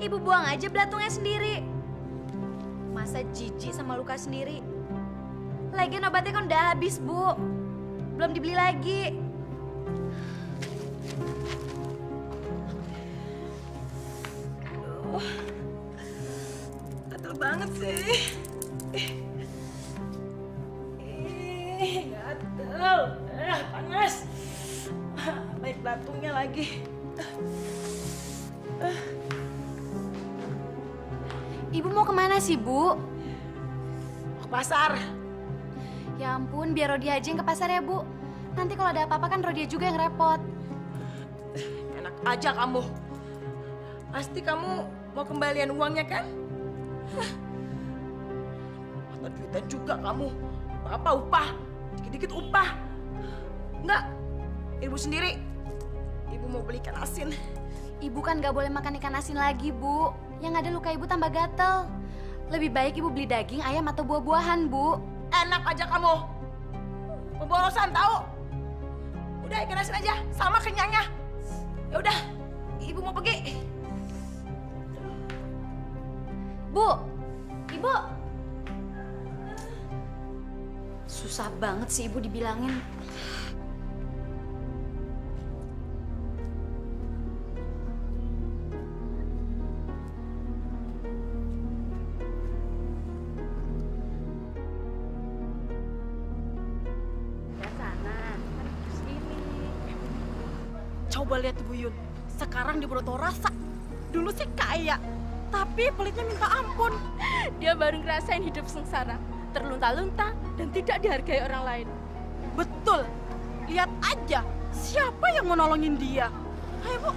Ibu buang aja belatungnya sendiri. Masa jijik sama luka sendiri? Lagian obatnya kan udah habis, Bu. Belum dibeli lagi. Aduh, gatel banget sih. Gatel. Panas. Baik belatungnya lagi. Ibu mau kemana sih, Bu? Ke pasar. Ya ampun, biar Rodia aja yang ke pasar ya, Bu. Nanti kalau ada apa-apa kan Rodia juga yang repot. Enak aja kamu. Pasti kamu mau kembalian uangnya kan? Mata duitan juga kamu. Apa upah? Dikit-dikit upah. Enggak. Ibu sendiri. Ibu mau beli ikan asin. Ibu kan gak boleh makan ikan asin lagi, Bu. Yang ada luka ibu tambah gatel. Lebih baik ibu beli daging, ayam, atau buah-buahan, Bu. Enak aja kamu. Pemborosan tahu? Udah ikan asin aja, sama kenyangnya. Ya udah, ibu mau pergi. Bu, Ibu. Susah banget sih ibu dibilangin. Coba lihat Ibu Yun, sekarang di Broto rasa. Dulu sih kaya, tapi pelitnya minta ampun. Dia baru ngerasain hidup sengsara, terlunta-lunta dan tidak dihargai orang lain. Betul, lihat aja siapa yang mau nolongin dia. Ayo Bu.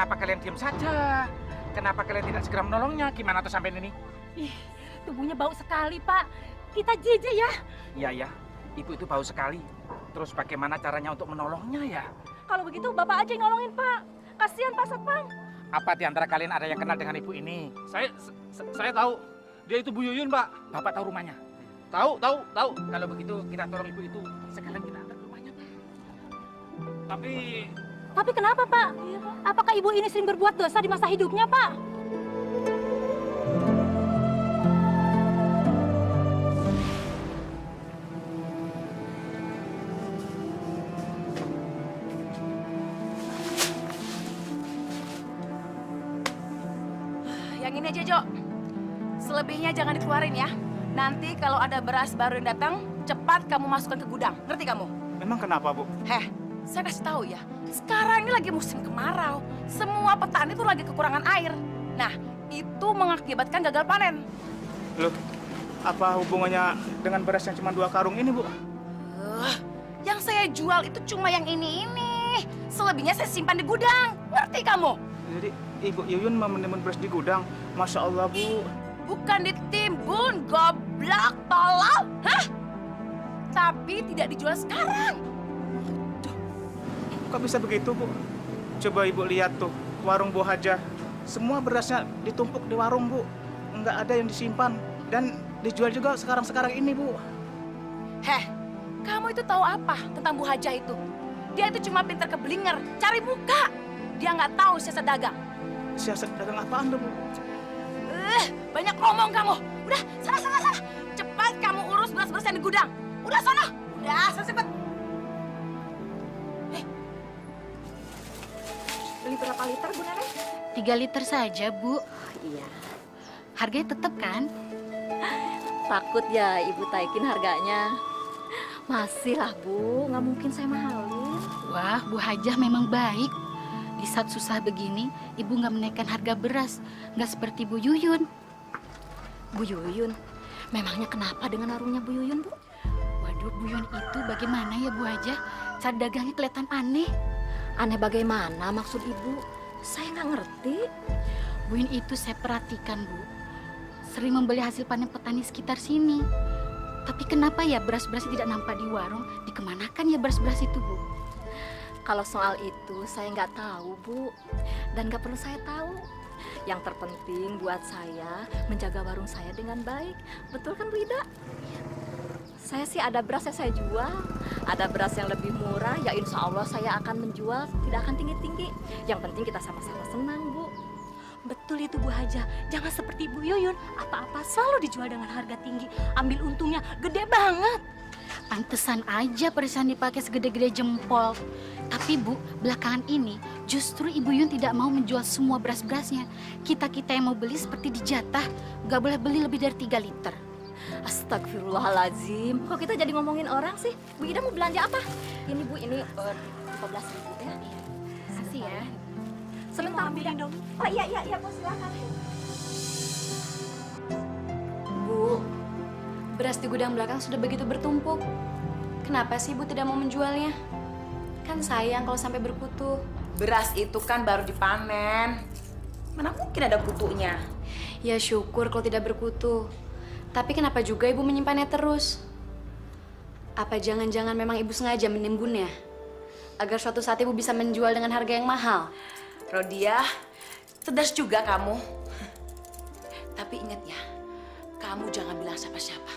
kenapa kalian diam saja? Kenapa kalian tidak segera menolongnya? Gimana tuh sampai ini? Ih, tubuhnya bau sekali, Pak. Kita jijik ya. Iya ya, ibu itu bau sekali. Terus bagaimana caranya untuk menolongnya ya? Kalau begitu Bapak aja yang nolongin, Pak. Kasihan Pak Sapang. Apa di antara kalian ada yang kenal dengan ibu ini? Saya tahu. Dia itu Bu Yuyun, Pak. Bapak tahu rumahnya? Tahu. Kalau begitu kita tolong ibu itu. Sekalian kita antar ke rumahnya. Tapi Tapi kenapa, Pak? Apakah ibu ini sering berbuat dosa di masa hidupnya, Pak? Yang ini aja, Jo. Selebihnya jangan dikeluarin ya. Nanti kalau ada beras baru yang datang, cepat kamu masukkan ke gudang. Ngerti kamu? memang kenapa, Bu? Heh, saya kasih tahu ya. Sekarang ini lagi musim kemarau. Semua petani tuh lagi kekurangan air. Nah, itu mengakibatkan gagal panen. Loh, apa hubungannya dengan beras yang cuma 2 karung ini, Bu? Yang saya jual itu cuma yang ini. Selebihnya saya simpan di gudang. Ngerti kamu? Jadi Ibu Yuyun mau menimbun beras di gudang. Masya Allah, Bu. Bukan ditimbun, goblok, tolol. Hah? Tapi tidak dijual sekarang. Kok bisa begitu, Bu? Coba Ibu lihat tuh, warung Bu Haja. Semua berasnya ditumpuk di warung, Bu. Nggak ada yang disimpan. Dan dijual juga sekarang-sekarang ini, Bu. Heh, kamu itu tahu apa tentang Bu Haja itu? Dia itu cuma pintar keblinger, cari muka. Dia nggak tahu siasat dagang. Siasat dagang apaan tuh, Bu? Banyak ngomong kamu. Udah, sana. Cepat kamu urus beras-beras yang di gudang. Udah, sana. Udah, cepet. Beli berapa liter, Bu Nenek? 3 liter saja, Bu. Iya, Harganya tetap kan? takut ya Ibu taikin harganya. Masih lah Bu, nggak mungkin saya mahalin. Wah, Bu Hajah memang baik. Di saat susah begini, Ibu nggak menaikkan harga beras. Nggak seperti Bu Yuyun. Bu Yuyun, memangnya kenapa dengan warungnya Bu Yuyun, Bu? Waduh, Bu Yuyun itu bagaimana ya Bu Hajah? Cara dagangnya kelihatan aneh. Aneh bagaimana maksud Ibu? Saya nggak ngerti. Bu Yuyun itu saya perhatikan, Bu. Sering membeli hasil panen petani sekitar sini. Tapi kenapa ya beras-beras tidak nampak di warung? Dikemanakan ya beras-beras itu, Bu? Kalau soal itu saya nggak tahu, Bu. Dan nggak perlu saya tahu. Yang terpenting buat saya menjaga warung saya dengan baik. Betul kan Bu Ida? Saya sih ada beras yang saya jual. Ada beras yang lebih murah, ya insya Allah saya akan menjual. Tidak akan tinggi-tinggi. Yang penting kita sama-sama senang, Bu. Betul itu Bu Haja. Jangan seperti Bu Yuyun. Apa-apa selalu dijual dengan harga tinggi. Ambil untungnya gede banget. Pantesan aja perisan dipakai segede-gede jempol. Tapi Bu, belakangan ini justru Ibu Yun tidak mau menjual semua beras-berasnya. Kita-kita yang mau beli seperti dijatah. Gak boleh beli lebih dari 3 liter. Astagfirullahaladzim. Kok kita jadi ngomongin orang sih? Bu Ida mau belanja apa? Ini Bu, ini 15.000 ya. Kasih ya. Sebentar Bu Ida. Oh iya Bu, silakan. Bu, beras di gudang belakang sudah begitu bertumpuk. Kenapa sih Ibu tidak mau menjualnya? Kan sayang kalau sampai berkutu. Beras itu kan baru dipanen. Mana mungkin ada kutunya? Ya syukur kalau tidak berkutu. Tapi kenapa juga Ibu menyimpannya terus? Apa jangan-jangan memang Ibu sengaja menimbunnya? Agar suatu saat Ibu bisa menjual dengan harga yang mahal? Rodia, cerdas juga kamu. Tapi ingat ya, kamu jangan bilang siapa-siapa.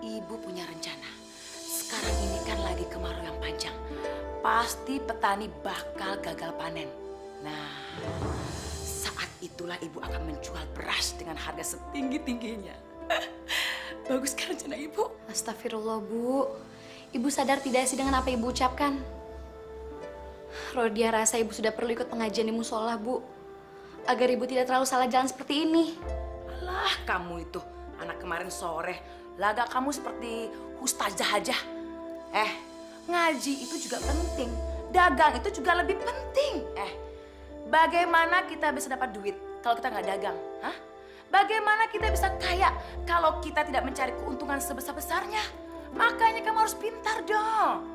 Ibu punya rencana. Sekarang ini kan lagi kemarau yang panjang. Pasti petani bakal gagal panen. Nah, saat itulah ibu akan menjual beras dengan harga setinggi-tingginya. Bagus kan rencana ibu? Astagfirullah Bu. Ibu sadar tidak sih dengan apa Ibu ucapkan? Rodia rasa Ibu sudah perlu ikut pengajian di musola Bu. Agar Ibu tidak terlalu salah jalan seperti ini. Alah, kamu itu anak kemarin sore lagak kamu seperti ustazah aja. Ngaji itu juga penting. Dagang itu juga lebih penting. Bagaimana kita bisa dapat duit kalau kita nggak dagang? Hah? Bagaimana kita bisa kaya kalau kita tidak mencari keuntungan sebesar-besarnya? Makanya kamu harus pintar dong.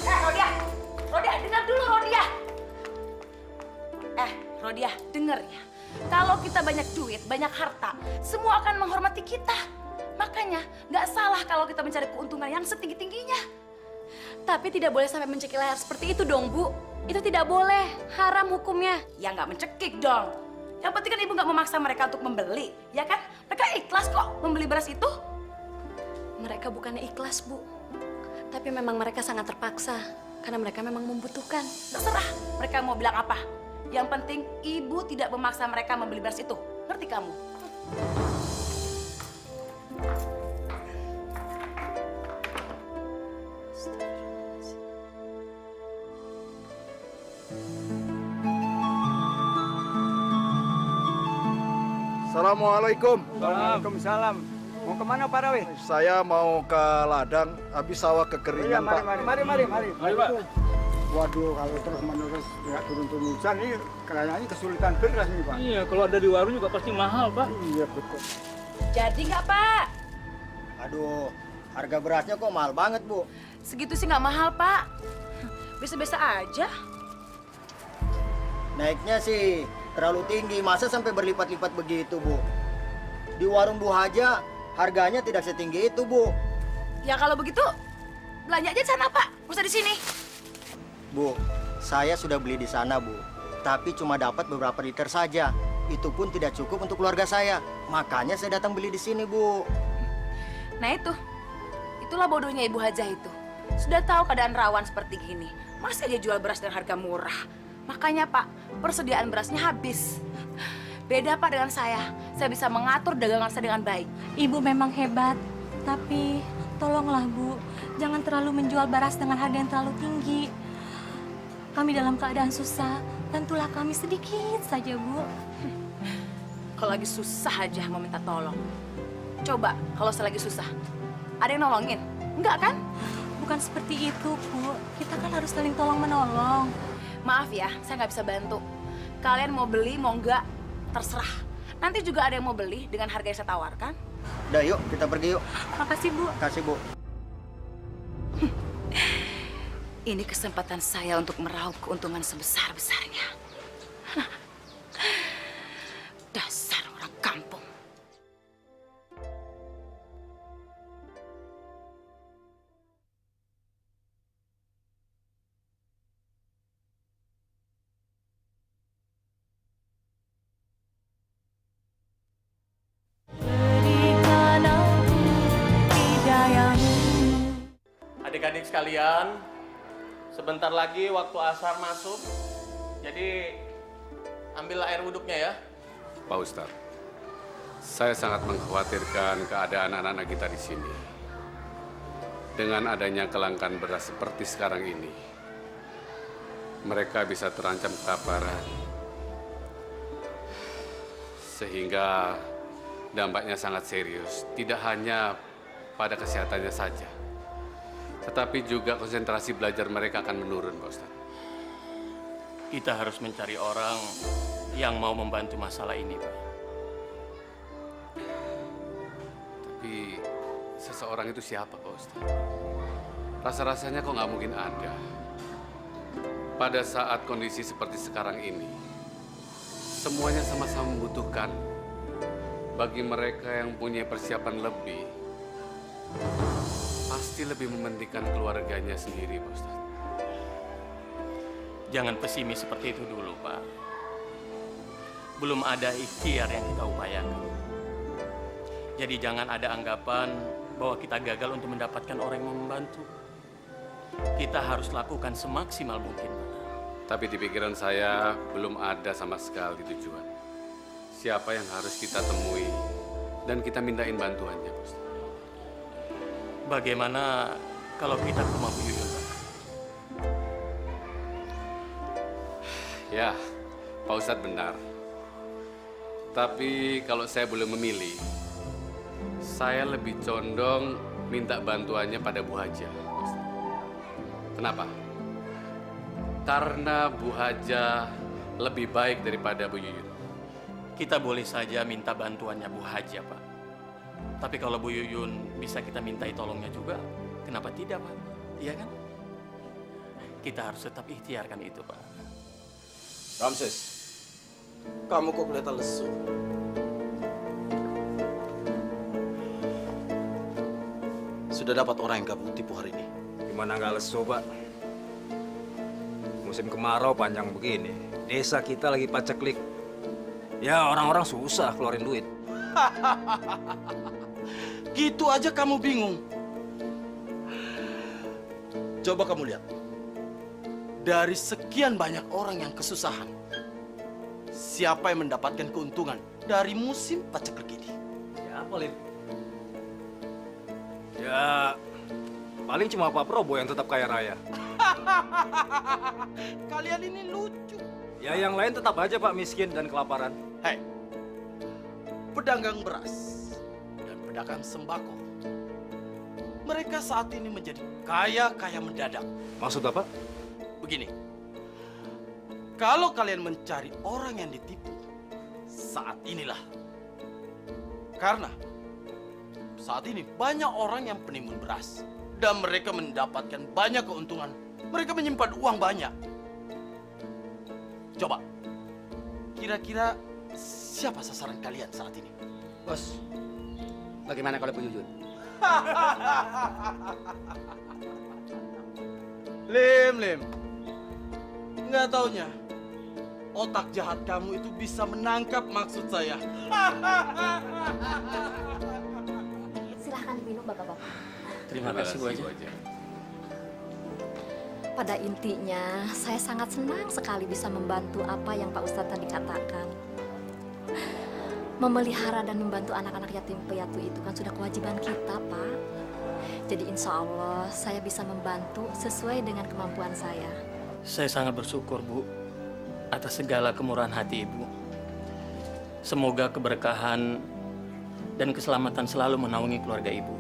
Rodia, dengar dulu Rodia. Rodia, denger ya. Kalau kita banyak duit, banyak harta, semua akan menghormati kita. Makanya nggak salah kalau kita mencari keuntungan yang setinggi-tingginya. Tapi tidak boleh sampai mencekik leher seperti itu dong, Bu. Itu tidak boleh, haram hukumnya. Ya nggak mencekik dong. Yang penting kan ibu nggak memaksa mereka untuk membeli, ya kan? Mereka ikhlas kok membeli beras itu. Mereka bukannya ikhlas, Bu. Tapi memang mereka sangat terpaksa. Karena mereka memang membutuhkan. Terserah mereka mau bilang apa. Yang penting ibu tidak memaksa mereka membeli beras itu. Ngerti kamu? Assalamualaikum. Waalaikumsalam. Mau kemana Pak Rawi? Saya mau ke ladang, habis sawah kekeringan, Pak. Mari, Pak. Waduh, kalau terus-menerus nggak turun-turun hujan ini kayaknya kesulitan beras nih, Pak. Iya, kalau ada di warung juga pasti mahal, Pak. Iya, betul. Jadi nggak Pak? Aduh, harga berasnya kok mahal banget, Bu. Segitu sih nggak mahal Pak. Biasa-biasa aja. Naiknya sih terlalu tinggi, masa sampai berlipat-lipat begitu, Bu? Di warung Bu Haja harganya tidak setinggi itu, Bu. Ya kalau begitu belanja aja di sana Pak, nggak usah di sini. Bu, saya sudah beli di sana, Bu. Tapi cuma dapat beberapa liter saja. Itu pun tidak cukup untuk keluarga saya. Makanya saya datang beli di sini, Bu. Nah itulah bodohnya Ibu Hajah itu. Sudah tahu keadaan rawan seperti gini, masih aja jual beras dengan harga murah. Makanya Pak, persediaan berasnya habis. Beda Pak dengan saya bisa mengatur dagangan saya dengan baik. Ibu memang hebat, tapi tolonglah Bu, jangan terlalu menjual beras dengan harga yang terlalu tinggi. Kami dalam keadaan susah, bantulah kami sedikit saja, Bu. Kalau lagi susah aja mau minta tolong. Coba kalau saya lagi susah, ada yang nolongin? Enggak kan? Bukan seperti itu, Bu. Kita kan harus saling tolong-menolong. Maaf ya, saya nggak bisa bantu. Kalian mau beli, mau enggak, terserah. Nanti juga ada yang mau beli dengan harga yang saya tawarkan. Udah, yuk kita pergi yuk. Makasih, Bu. Kasih, Bu. Ini kesempatan saya untuk meraup keuntungan sebesar-besarnya. Dasar orang kampung. Adik-adik sekalian, sebentar lagi waktu asar masuk. Jadi ambil air wuduknya ya. Pak Ustadz, saya sangat mengkhawatirkan keadaan anak-anak kita di sini. Dengan adanya kelangkaan beras seperti sekarang ini, mereka bisa terancam kelaparan. Sehingga dampaknya sangat serius, tidak hanya pada kesehatannya saja, tetapi juga konsentrasi belajar mereka akan menurun, Pak Ustadz. Kita harus mencari orang yang mau membantu masalah ini, Pak. Tapi seseorang itu siapa, Pak Ustadz? Rasa-rasanya kok nggak mungkin ada. Pada saat kondisi seperti sekarang ini, semuanya sama-sama membutuhkan. Bagi mereka yang punya persiapan lebih, pasti lebih mementingkan keluarganya sendiri, Pak Ustadz. Jangan pesimis seperti itu dulu, Pak. Belum ada ikhtiar yang kita upayakan. Jadi jangan ada anggapan bahwa kita gagal untuk mendapatkan orang yang mau membantu. Kita harus lakukan semaksimal mungkin, Pak. Tapi di pikiran saya belum ada sama sekali tujuan. Siapa yang harus kita temui dan kita mintain bantuannya, Pak Ustadz. Bagaimana kalau kita ke rumah Bu Yuyun, Pak? Ya, Pak Ustadz benar. Tapi kalau saya boleh memilih, saya lebih condong minta bantuannya pada Bu Haja, Pak Ustadz. Kenapa? Karena Bu Haja lebih baik daripada Bu Yuyun. Kita boleh saja minta bantuannya Bu Haja, Pak. Tapi kalau Bu Yuyun bisa kita mintai tolongnya juga, kenapa tidak, Pak? Iya kan? Kita harus tetap ikhtiarkan itu, Pak. Ramses, Kamu kok kelihatan lesu? Sudah dapat orang yang kamu tipu hari ini? Gimana nggak lesu, Pak? Musim kemarau panjang begini. Desa kita lagi paceklik. Ya, orang-orang susah keluarin duit. Gitu aja kamu bingung. Coba kamu lihat. Dari sekian banyak orang yang kesusahan, siapa yang mendapatkan keuntungan dari musim paceklik ini? Ya, paling. Ya, paling cuma Pak Prabowo yang tetap kaya raya. Kalian ini lucu. Ya, yang lain tetap aja Pak miskin dan kelaparan. Hei, pedagang beras dan pedagang sembako, mereka saat ini menjadi kaya-kaya mendadak. Maksud Bapak? Begini, kalau kalian mencari orang yang ditipu, saat inilah. Karena saat ini banyak orang yang penimbun beras dan mereka mendapatkan banyak keuntungan. Mereka menyimpan uang banyak. Coba, kira-kira siapa sasaran kalian saat ini? Bos, bagaimana kalau Bu Yuyun? Lim. Nggak taunya, otak jahat kamu itu bisa menangkap maksud saya. Silahkan diminum bapak-bapak. Terima kasih Bu Haja. Pada intinya, saya sangat senang sekali bisa membantu apa yang Pak Ustadz tadi katakan. Memelihara dan membantu anak-anak yatim piatu itu kan sudah kewajiban kita, Pak. Jadi insya Allah saya bisa membantu sesuai dengan kemampuan saya. Saya sangat bersyukur, Bu, atas segala kemurahan hati Ibu. Semoga keberkahan dan keselamatan selalu menaungi keluarga Ibu.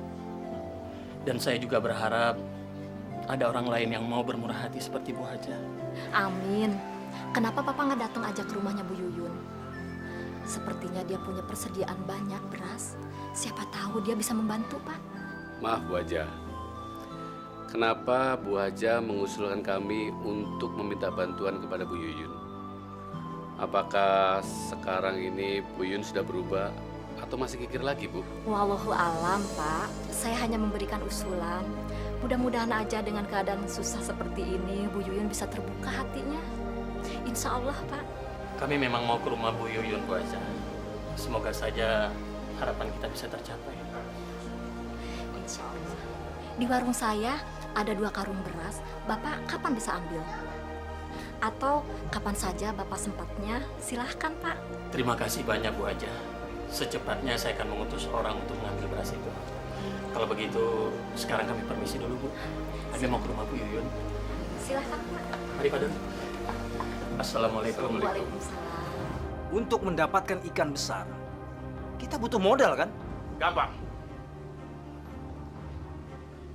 Dan saya juga berharap ada orang lain yang mau bermurah hati seperti Bu Haja. Amin. Kenapa Papa nggak datang aja ke rumahnya Bu Yuyun? Sepertinya dia punya persediaan banyak beras. Siapa tahu dia bisa membantu, Pak. Maaf Bu Haja. Kenapa Bu Haja mengusulkan kami untuk meminta bantuan kepada Bu Yuyun? Apakah sekarang ini Bu Yuyun sudah berubah atau masih kikir lagi, Bu? Wallahu alam, Pak. Saya hanya memberikan usulan. Mudah-mudahan aja dengan keadaan susah seperti ini, Bu Yuyun bisa terbuka hatinya. Insya Allah, Pak. Kami memang mau ke rumah Bu Yuyun, Bu Haja. Semoga saja harapan kita bisa tercapai. Insya Allah. Di warung saya ada 2 karung beras. Bapak kapan bisa ambil? Atau kapan saja Bapak sempatnya, silahkan, Pak. Terima kasih banyak Bu Haja. Secepatnya saya akan mengutus orang untuk mengambil beras itu. Kalau begitu, sekarang kami permisi dulu, Bu. Kami mau ke rumah Bu Yuyun. Silahkan, Pak. Mari, Pak Don. Assalamualaikum. Waalaikumsalam. Untuk mendapatkan ikan besar, kita butuh modal kan? Gampang.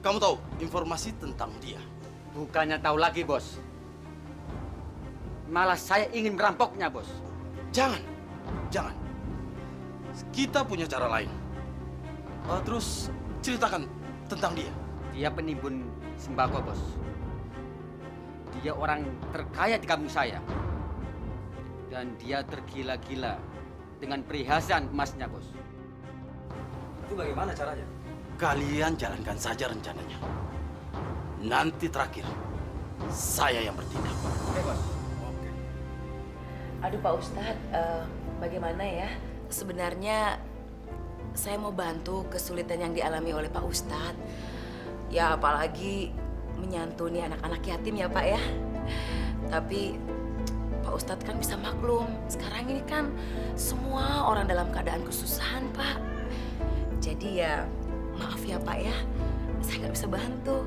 Kamu tahu informasi tentang dia? Bukannya tahu lagi, Bos. Malah saya ingin merampoknya, Bos. Jangan. Kita punya cara lain. Terus ceritakan tentang dia. Dia penimbun sembako, Bos. Dia orang terkaya di kampung saya. Dan dia tergila-gila dengan perhiasan emasnya, Bos. Itu bagaimana caranya? Kalian jalankan saja rencananya. Nanti terakhir, saya yang bertindak. Oke, Bos. Aduh Pak Ustadz, bagaimana ya? Sebenarnya saya mau bantu kesulitan yang dialami oleh Pak Ustadz. Ya apalagi menyantuni anak-anak yatim ya Pak ya. Tapi Pak Ustadz kan bisa maklum, sekarang ini kan semua orang dalam keadaan kesusahan Pak. Jadi ya maaf ya Pak ya, saya nggak bisa bantu.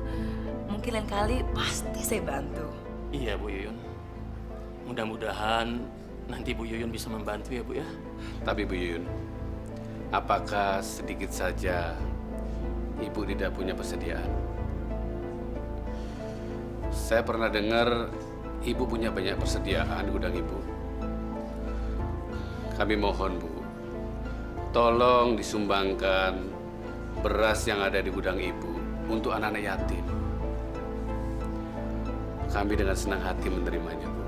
Mungkin lain kali pasti saya bantu. Iya Bu Yuyun. Mudah-mudahan nanti Bu Yuyun bisa membantu ya Bu ya. Tapi Bu Yuyun, apakah sedikit saja Ibu tidak punya persediaan? Saya pernah dengar Ibu punya banyak persediaan di gudang Ibu. Kami mohon Bu, tolong disumbangkan beras yang ada di gudang Ibu untuk anak-anak yatim. Kami dengan senang hati menerimanya, Bu.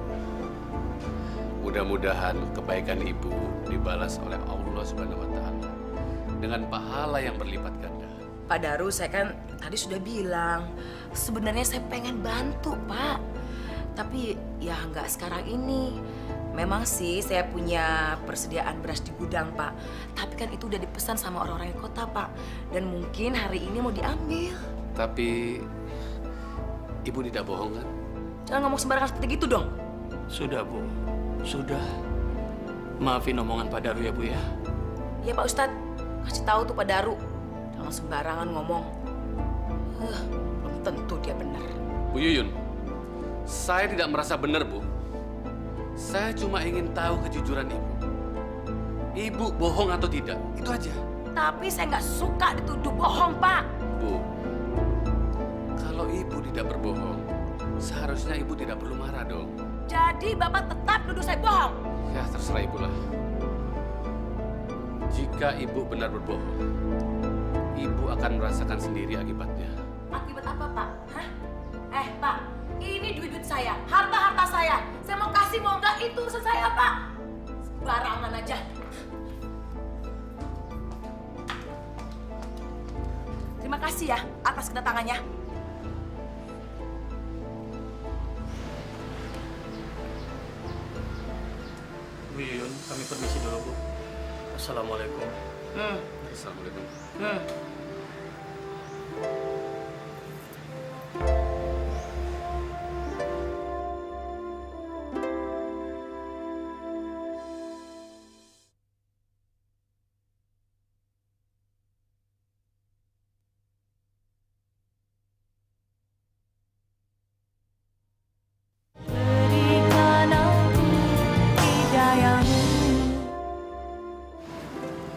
mudah-mudahan kebaikan ibu dibalas oleh Allah Subhanahu wa taala dengan pahala yang berlipat ganda. Pak Daru, saya kan tadi sudah bilang, sebenarnya saya pengen bantu, Pak. Tapi ya nggak sekarang ini. Memang sih saya punya persediaan beras di gudang, Pak. Tapi kan itu udah dipesan sama orang-orang di kota, Pak. Dan mungkin hari ini mau diambil. Tapi ibu tidak bohong kan? Jangan ngomong sembarangan seperti gitu dong. Sudah, Bu. Sudah. Maafin omongan Pak Daru ya, Bu ya. Ya Pak Ustadz, kasih tahu tuh Pak Daru. Jangan sembarangan ngomong. Belum tentu dia benar. Bu Yuyun, saya tidak merasa benar, Bu. Saya cuma ingin tahu kejujuran ibu. Ibu bohong atau tidak, itu aja. Tapi saya nggak suka dituduh bohong, Pak. Bu, kalau ibu tidak berbohong, seharusnya ibu tidak perlu marah dong. Jadi Bapak tetap nuduh saya bohong? Ya, terserah ibu lah. Jika ibu benar berbohong, ibu akan merasakan sendiri akibatnya. Akibat apa, Pak? Hah? Pak, ini duit-duit saya, harta-harta saya. Saya mau kasih, mau enggak, itu urusan saya, Pak. Barangan aja. Terima kasih ya atas kedatangannya. Bu Yuyun, kami permisi dulu, Bu. Assalamualaikum. Assalamualaikum.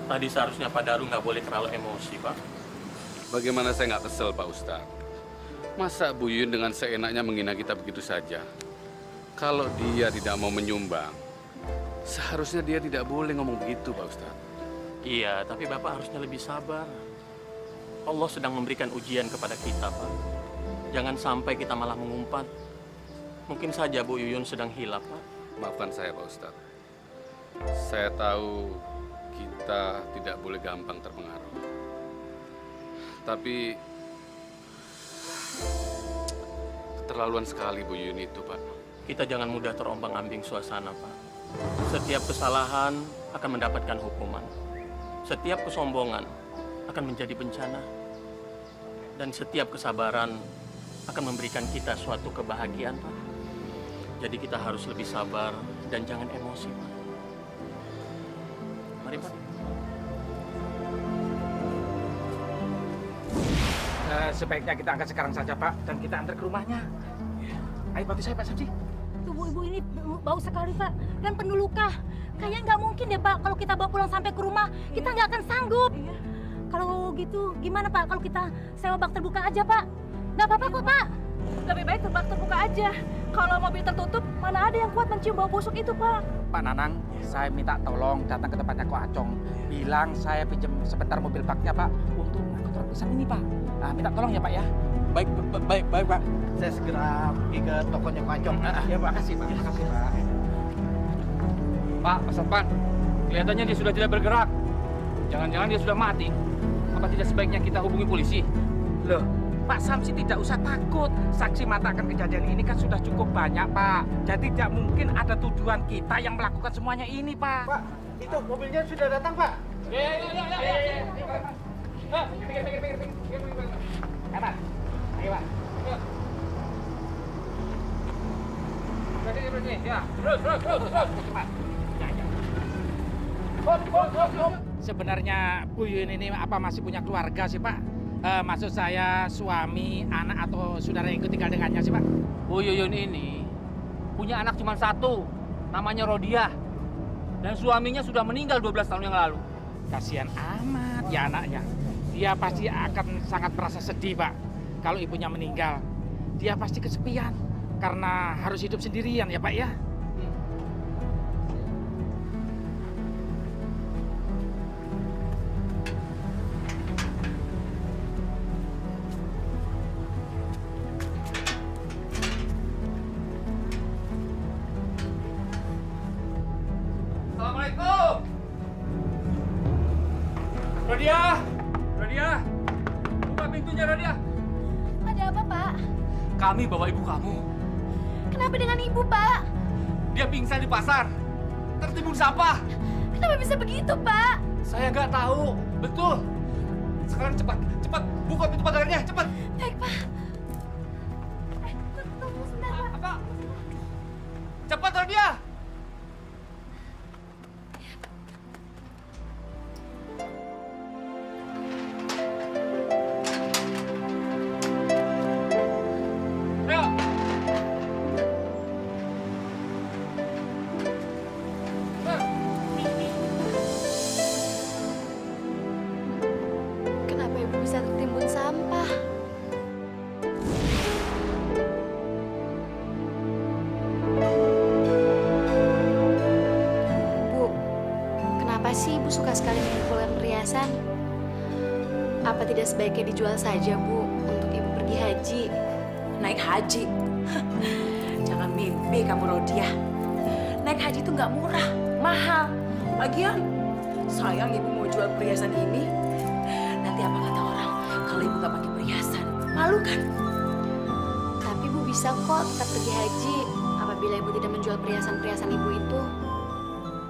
Tadi seharusnya Pak Daru nggak boleh terlalu emosi, Pak. Bagaimana saya nggak kesel, Pak Ustadz? Masa Bu Yuyun dengan seenaknya menghina kita begitu saja? Kalau dia tidak mau menyumbang, seharusnya dia tidak boleh ngomong begitu, Pak Ustadz. Iya, tapi Bapak harusnya lebih sabar. Allah sedang memberikan ujian kepada kita, Pak. Jangan sampai kita malah mengumpat. Mungkin saja Bu Yuyun sedang hilap, Pak. Maafkan saya, Pak Ustadz. Saya tahu kita tidak boleh gampang terpengaruh. Tapi keterlaluan sekali Bu Yuyun itu, Pak. Kita jangan mudah terombang-ambing suasana, Pak. Setiap kesalahan akan mendapatkan hukuman. Setiap kesombongan akan menjadi bencana. Dan setiap kesabaran akan memberikan kita suatu kebahagiaan, Pak. Jadi kita harus lebih sabar dan jangan emosi, Pak. Mari, Pak. Sebaiknya kita angkat sekarang saja, Pak, dan kita antar ke rumahnya. Ayo bantu saya, Pak Samsi. Tubuh ibu ini bau sekali, Pak, dan penuh luka. Kayaknya nggak mungkin deh, Pak, kalau kita bawa pulang sampai ke rumah, kita nggak akan sanggup. Kalau gitu, gimana, Pak, kalau kita sewa bak terbuka aja, Pak? Nggak apa-apa kok, Pak. Lebih baik bak terbuka aja. Kalau mobil tertutup, mana ada yang kuat mencium bau busuk itu, Pak? Pak Nanang, saya minta tolong datang ke tempatnya Ko Acong. Bilang saya pinjam sebentar mobil baknya, Pak, untuk ngangkut truk pisang ini, Pak. Nah, minta tolong ya, Pak ya. Baik, Pak. Saya segera pergi ke tokonya Ko Acong. Ya, Pak, makasih, Pak. Makasih, Pak. Pak, Pak Satpan, kelihatannya dia sudah tidak bergerak. Jangan-jangan dia sudah mati. Apa tidak sebaiknya kita hubungi polisi? Loh, Pak Samsi tidak usah takut. Saksi mata akan kejadian ini kan sudah cukup banyak, Pak. Jadi tidak mungkin ada tuduhan kita yang melakukan semuanya ini, Pak. Pak, itu mobilnya sudah datang, Pak. Kanan. Ayo, Pak. Berhenti. Ya, terus. Cepat. Sebenarnya Bu Yuyun ini apa masih punya keluarga sih, Pak? Maksud saya suami, anak atau saudara yang ikut tinggal dengannya sih, Pak? Bu Yuyun ini punya anak cuma satu, namanya Rodiah. Dan suaminya sudah meninggal 12 tahun yang lalu. Kasihan amat ya anaknya. Dia pasti akan sangat merasa sedih, Pak. Kalau ibunya meninggal, dia pasti kesepian karena harus hidup sendirian ya, Pak ya. Rodia! Rodia! Buka pintunya, Rodia! Ada apa, Pak? Kami bawa ibu kamu. Kenapa dengan ibu, Pak? Dia pingsan di pasar. Tertimbun sampah. Kenapa bisa begitu, Pak? Saya nggak tahu. Betul. Sekarang cepat, cepat. Buka pintu pagarnya, cepat. Baik, Pak. Tunggu sebentar, Pak. Apa? Cepat, Rodia! Kenapa ibu bisa tertimbun sampah? Bu, kenapa sih ibu suka sekali mengumpulkan perhiasan? Apa tidak sebaiknya dijual saja, Bu, untuk ibu pergi haji? Naik haji? Jangan mimpi kamu, Rodia. Naik haji itu nggak murah, mahal. Lagian, sayang ibu mau jual perhiasan ini. Nanti apa kata orang kalau ibu nggak pakai perhiasan? Malu kan? Tapi ibu bisa kok tetap pergi haji apabila ibu tidak menjual perhiasan-perhiasan ibu itu.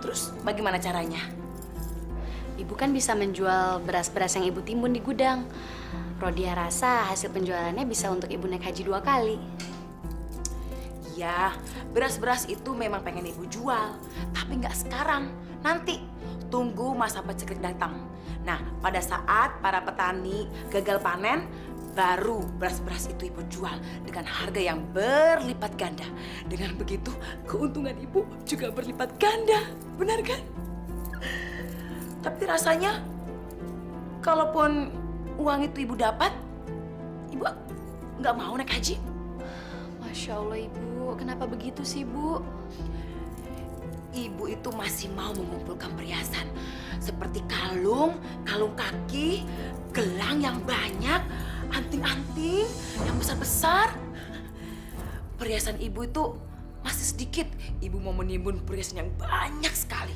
Terus bagaimana caranya? Ibu kan bisa menjual beras-beras yang ibu timbun di gudang. Rodia rasa hasil penjualannya bisa untuk ibu naik haji 2 kali. Ya, beras-beras itu memang pengen ibu jual. Tapi nggak sekarang, nanti. Tunggu masa paceklik datang. Nah, pada saat para petani gagal panen, baru beras-beras itu ibu jual dengan harga yang berlipat ganda. Dengan begitu, keuntungan ibu juga berlipat ganda. Benar kan? Tapi rasanya, kalaupun uang itu ibu dapat, ibu nggak mau naik haji. Masya Allah, Ibu. Kenapa begitu sih, Bu? Ibu itu masih mau mengumpulkan perhiasan seperti kalung, kalung kaki, gelang yang banyak, anting-anting yang besar-besar. Perhiasan ibu itu masih sedikit. Ibu mau menimbun perhiasan yang banyak sekali.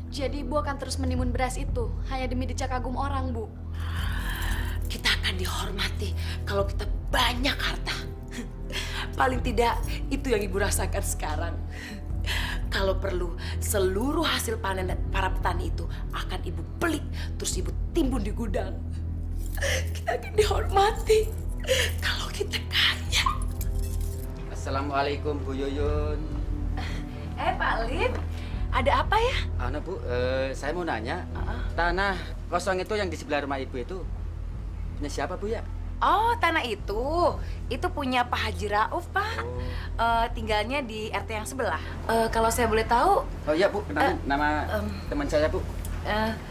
Jadi Ibu akan terus menimbun beras itu hanya demi dicak kagum orang, Bu? Kita akan dihormati kalau kita banyak harta. Paling tidak itu yang ibu rasakan sekarang. Kalau perlu, seluruh hasil panen para petani itu akan ibu beli, terus ibu timbun di gudang. Kita akan dihormati kalau kita kaya. Assalamualaikum Bu Yuyun. Pak Lin, ada apa ya? Bu, saya mau nanya, tanah kosong itu yang di sebelah rumah ibu itu punya siapa Bu ya? Oh, tanah itu punya Pak Haji Rauf, Pak. Tinggalnya di RT yang sebelah. Kalau saya boleh tahu? Oh iya Bu, kenalin nama teman saya Bu.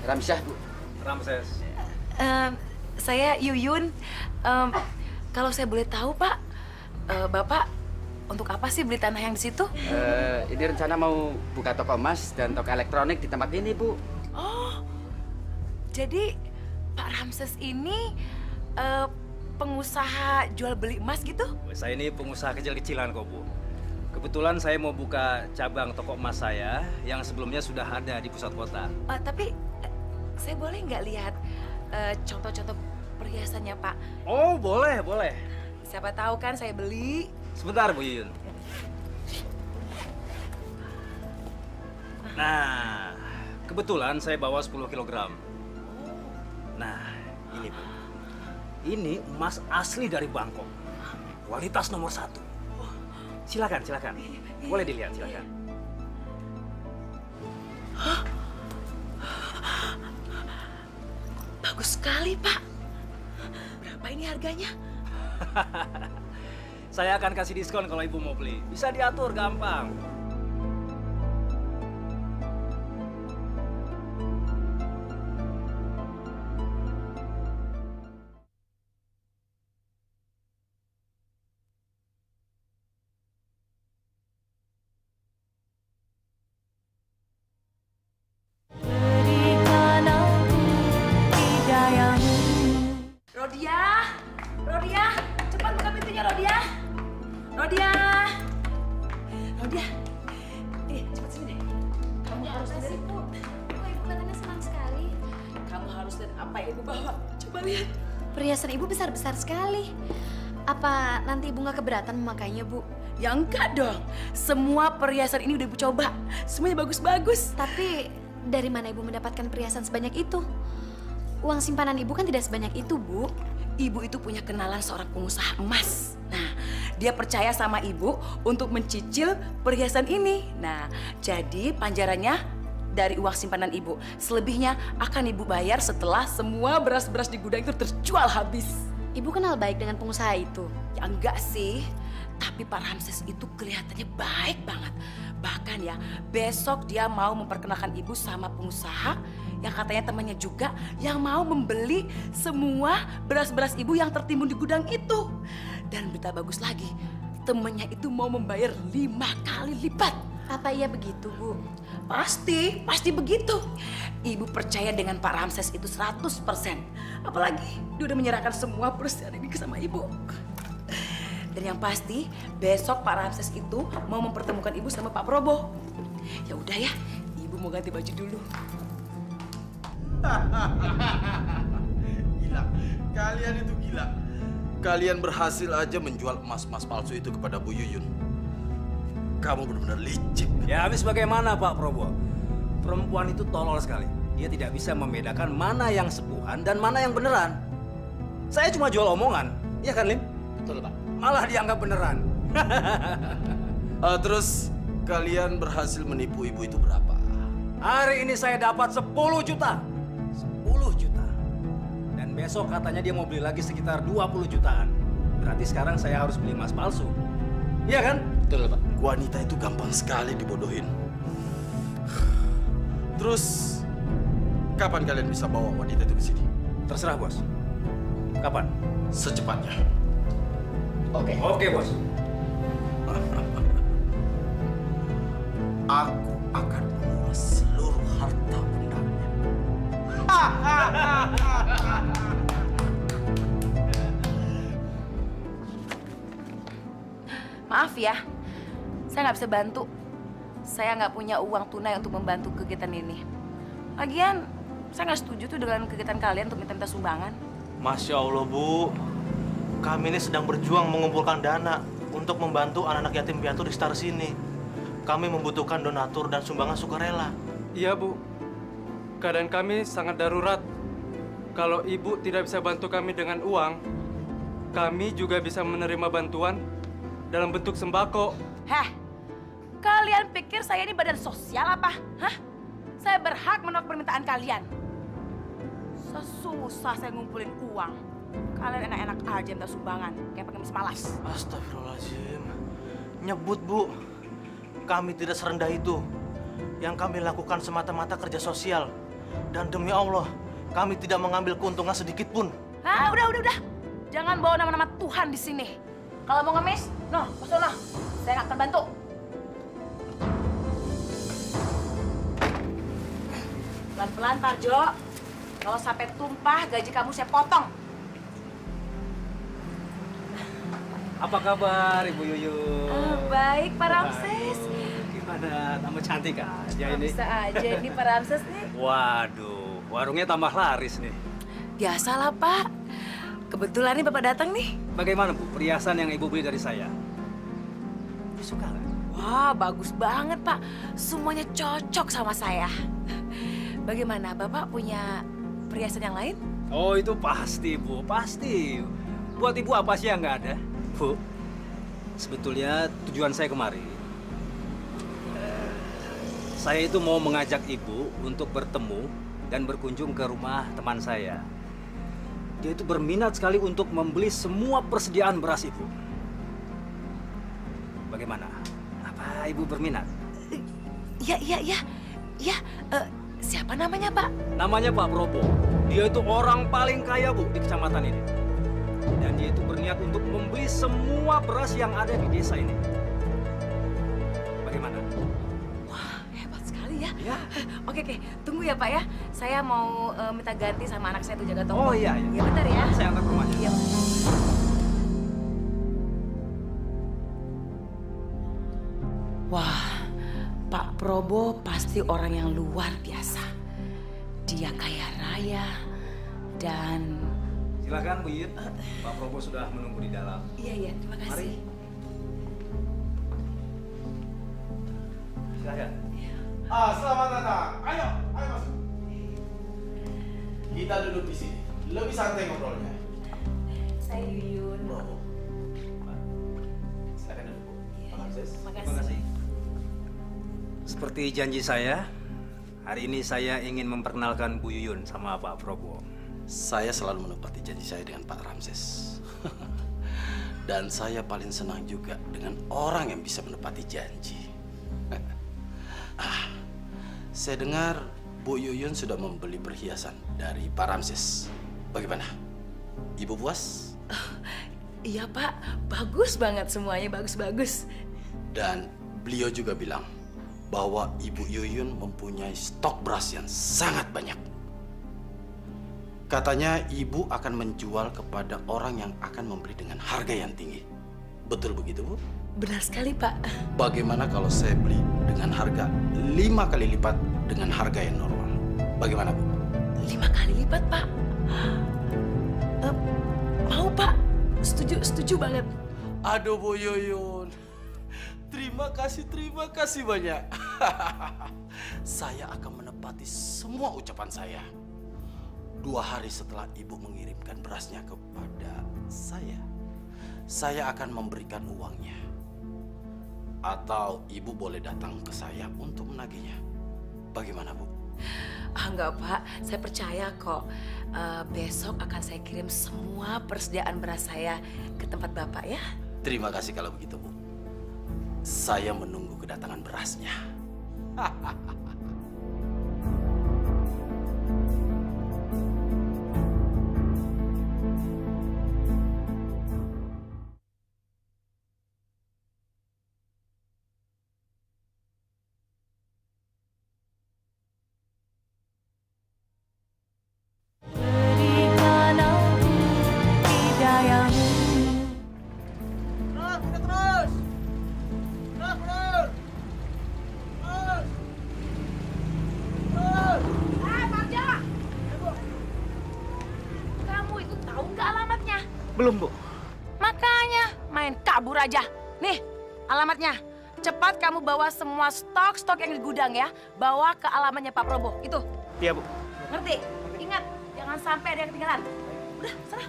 Ramsyah Bu. Ramses. Saya Yuyun. Kalau saya boleh tahu, Pak, Bapak untuk apa sih beli tanah yang di situ? Ini rencana mau buka toko emas dan toko elektronik di tempat ini Bu. Oh, jadi Pak Ramses ini pengusaha jual beli emas gitu? Saya ini pengusaha kecil-kecilan kok, Bu. Kebetulan saya mau buka cabang toko emas saya yang sebelumnya sudah ada di pusat kota. Tapi saya boleh nggak lihat contoh-contoh perhiasannya, Pak? Oh, boleh, boleh. Siapa tahu kan saya beli. Sebentar, Bu Yuyun. Nah, kebetulan saya bawa 10 kilogram. Nah, ini Bu. Ini emas asli dari Bangkok. Kualitas nomor 1. Silakan, silakan. Boleh dilihat, silakan. Bagus sekali, Pak. Berapa ini harganya? Saya akan kasih diskon kalau Ibu mau beli. Bisa diatur gampang. Rodia, Rodia, cepat buka pintunya, Rodia. Rodia, Rodia, ini cepat sini deh. Kamu harus dari Bu. kelihatannya senang sekali. Kamu harus lihat apa yang Ibu bawa. Coba lihat. Perhiasan Ibu besar-besar sekali. Apa nanti Ibu nggak keberatan memakainya, Bu? Ya enggak dong. Semua perhiasan ini udah Ibu coba. Semuanya bagus-bagus. Tapi dari mana Ibu mendapatkan perhiasan sebanyak itu? Uang simpanan Ibu kan tidak sebanyak itu, Bu. Ibu itu punya kenalan seorang pengusaha emas. Nah, dia percaya sama Ibu untuk mencicil perhiasan ini. Nah, jadi panjarannya dari uang simpanan Ibu. Selebihnya akan Ibu bayar setelah semua beras-beras di gudang itu terjual habis. Ibu kenal baik dengan pengusaha itu? Ya enggak sih. Tapi Pak Ramses itu kelihatannya baik banget. Bahkan ya, besok dia mau memperkenalkan Ibu sama pengusaha yang katanya temannya juga yang mau membeli semua beras-beras Ibu yang tertimbun di gudang itu. Dan berita bagus lagi, temannya itu mau membayar 5 kali lipat. Apa iya begitu, Bu? Pasti begitu. Ibu percaya dengan Pak Ramses itu 100%. Apalagi dia udah menyerahkan semua perusahaan ini ke sama Ibu. Dan yang pasti besok Pak Ramses itu mau mempertemukan Ibu sama Pak Probo. Ya udah ya, Ibu mau ganti baju dulu. Gila, kalian itu gila. Kalian berhasil aja menjual emas-emas palsu itu kepada Bu Yuyun. Kamu benar-benar licik. Ya habis bagaimana Pak Probo? Perempuan itu tolol sekali. Dia tidak bisa membedakan mana yang sepuhan dan mana yang beneran. Saya cuma jual omongan, ya kan Lim? Betul Pak. Malah dianggap beneran. Terus kalian berhasil menipu ibu itu berapa? Hari ini saya dapat 10 juta. 10 juta. Dan besok katanya dia mau beli lagi sekitar 20 jutaan. Berarti sekarang saya harus beli emas palsu. Iya kan? Betul Pak. Wanita itu gampang sekali dibodohin. Terus kapan kalian bisa bawa wanita itu ke sini? Terserah bos. Kapan? Secepatnya. Oke. Oke bos. Aku akan menguras seluruh harta bundanya. Maaf ya, saya nggak bisa bantu. Saya nggak punya uang tunai untuk membantu kegiatan ini. Lagian, saya nggak setuju tuh dengan kegiatan kalian untuk minta sumbangan. Masya Allah, Bu. Kami ini sedang berjuang mengumpulkan dana untuk membantu anak-anak yatim piatu di sekitar sini. Kami membutuhkan donatur dan sumbangan sukarela. Iya, Bu. Keadaan kami sangat darurat. Kalau Ibu tidak bisa bantu kami dengan uang, kami juga bisa menerima bantuan dalam bentuk sembako. Heh, kalian pikir saya ini badan sosial apa? Hah? Saya berhak menolak permintaan kalian. Sesusah saya ngumpulin uang. Kalian enak-enak aja minta sumbangan, kayak pengemis malas. Astagfirullahaladzim. Nyebut, Bu. Kami tidak serendah itu. Yang kami lakukan semata-mata kerja sosial. Dan demi Allah, kami tidak mengambil keuntungan sedikit pun. Ah, udah. Jangan bawa nama-nama Tuhan di sini. Kalau mau ngemis, sana. Saya nggak akan bantu. Pelan-pelan, Parjo. Kalau sampai tumpah, gaji kamu saya potong. Apa kabar Ibu Yuyun? Baik, Pak Ramses. Gimana? Tambah cantik aja ini. Bisa aja ini Pak Ramses nih. Waduh, warungnya tambah laris nih. Biasalah, Pak. Kebetulan nih Bapak datang nih. Bagaimana Bu, perhiasan yang Ibu beli dari saya? Ibu suka nggak? Wah, bagus banget, Pak. Semuanya cocok sama saya. Bagaimana, Bapak punya perhiasan yang lain? Oh, itu pasti, Bu. Pasti. Buat Ibu apa sih yang nggak ada? Bu, sebetulnya tujuan saya kemari, saya itu mau mengajak Ibu untuk bertemu dan berkunjung ke rumah teman saya. Dia itu berminat sekali untuk membeli semua persediaan beras Ibu. Bagaimana? Apa Ibu berminat? Iya. Siapa namanya, Pak? Namanya Pak Probo. Dia itu orang paling kaya, Bu, di kecamatan ini. Dan dia itu berniat untuk membeli semua beras yang ada di desa ini. Bagaimana? Wah, hebat sekali ya. Iya. Oke. Tunggu ya, Pak ya. Saya mau minta ganti sama anak saya tuh jaga toko. Oh iya. Iya, bentar ya. Saya antar ke rumahnya. Iya. Wah, Pak Probo pasti orang yang luar biasa. dia kaya raya dan... Silakan Bu Yuyun. Pak Probo sudah menunggu di dalam. Iya, terima kasih. Silakan. Selamat datang. Ayo masuk. Kita duduk di sini. Lebih santai ngobrolnya. Saya Yuyun. Silakan duduk, Bu. Makasih. Terima kasih. Seperti janji saya, hari ini saya ingin memperkenalkan Bu Yuyun sama Pak Probo. Saya selalu menepati janji saya dengan Pak Ramses. Dan saya paling senang juga dengan orang yang bisa menepati janji. Saya dengar Bu Yuyun sudah membeli perhiasan dari Pak Ramses. Bagaimana? Ibu puas? Iya Pak, bagus banget semuanya, bagus-bagus. Dan beliau juga bilang bahwa Ibu Yuyun mempunyai stok beras yang sangat banyak. Katanya ibu akan menjual kepada orang yang akan membeli dengan harga yang tinggi. Betul begitu, Bu? Benar sekali, Pak. Bagaimana kalau saya beli dengan harga 5 kali lipat dengan harga yang normal? Bagaimana, Bu? 5 kali lipat, Pak. Mau, Pak. Setuju banget. Aduh, Bu Yuyun. Terima kasih banyak. Saya akan menepati semua ucapan saya. 2 hari setelah ibu mengirimkan berasnya kepada saya akan memberikan uangnya. Atau ibu boleh datang ke saya untuk menagihnya. Bagaimana, Bu? Enggak, Pak. Saya percaya kok. Besok akan saya kirim semua persediaan beras saya ke tempat Bapak ya. Terima kasih kalau begitu, Bu. Saya menunggu kedatangan berasnya. Belum, Bu. Makanya main kabur aja. Nih, alamatnya. Cepat kamu bawa semua stok yang di gudang ya. Bawa ke alamatnya Pak Probo. Itu. Iya, Bu. Ngerti? Ingat, jangan sampai ada yang ketinggalan. Udah, sana.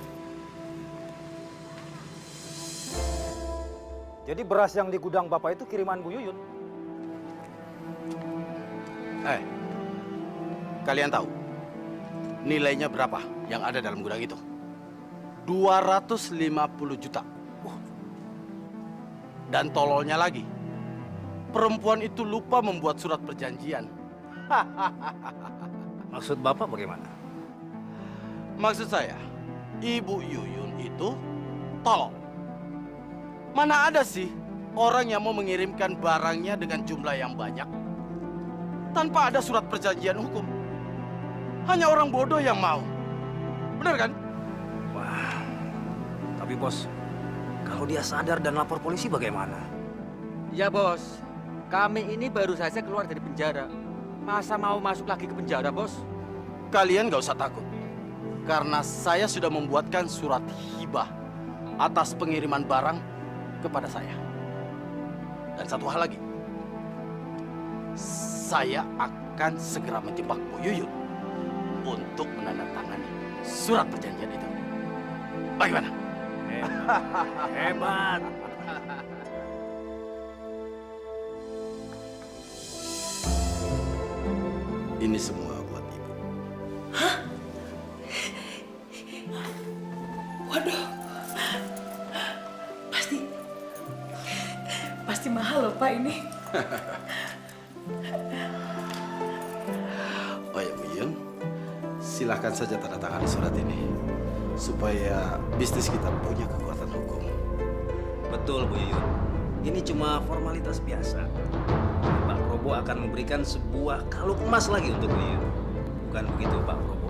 Jadi beras yang di gudang Bapak itu kiriman Bu Yuyun? Kalian tahu nilainya berapa yang ada dalam gudang itu? 250 juta. Dan tololnya lagi, perempuan itu lupa membuat surat perjanjian. Maksud Bapak bagaimana? Maksud saya, Ibu Yuyun itu tolol. Mana ada sih orang yang mau mengirimkan barangnya dengan jumlah yang banyak tanpa ada surat perjanjian hukum? Hanya orang bodoh yang mau. Benar kan? Wah, tapi bos, kalau dia sadar dan lapor polisi bagaimana? Ya bos, kami ini baru saja keluar dari penjara. Masa mau masuk lagi ke penjara, bos? Kalian gak usah takut. Karena saya sudah membuatkan surat hibah atas pengiriman barang kepada saya. Dan satu hal lagi, saya akan segera menjebak Bu Yuyun untuk menandatangani surat perjanjian itu. Bagaimana? Hebat. Ini semua buat Ibu. Waduh. Pasti mahal loh, Pak, ini. Oh ya, Bu Yuyun, silahkan saja tanda tangan surat ini supaya bisnis kita punya kekuatan hukum. Betul, Bu Yuyun. Ini cuma formalitas biasa. Pak Probo akan memberikan sebuah kalung emas lagi untuk Bu Yuyun. Bukan begitu, Pak Probo?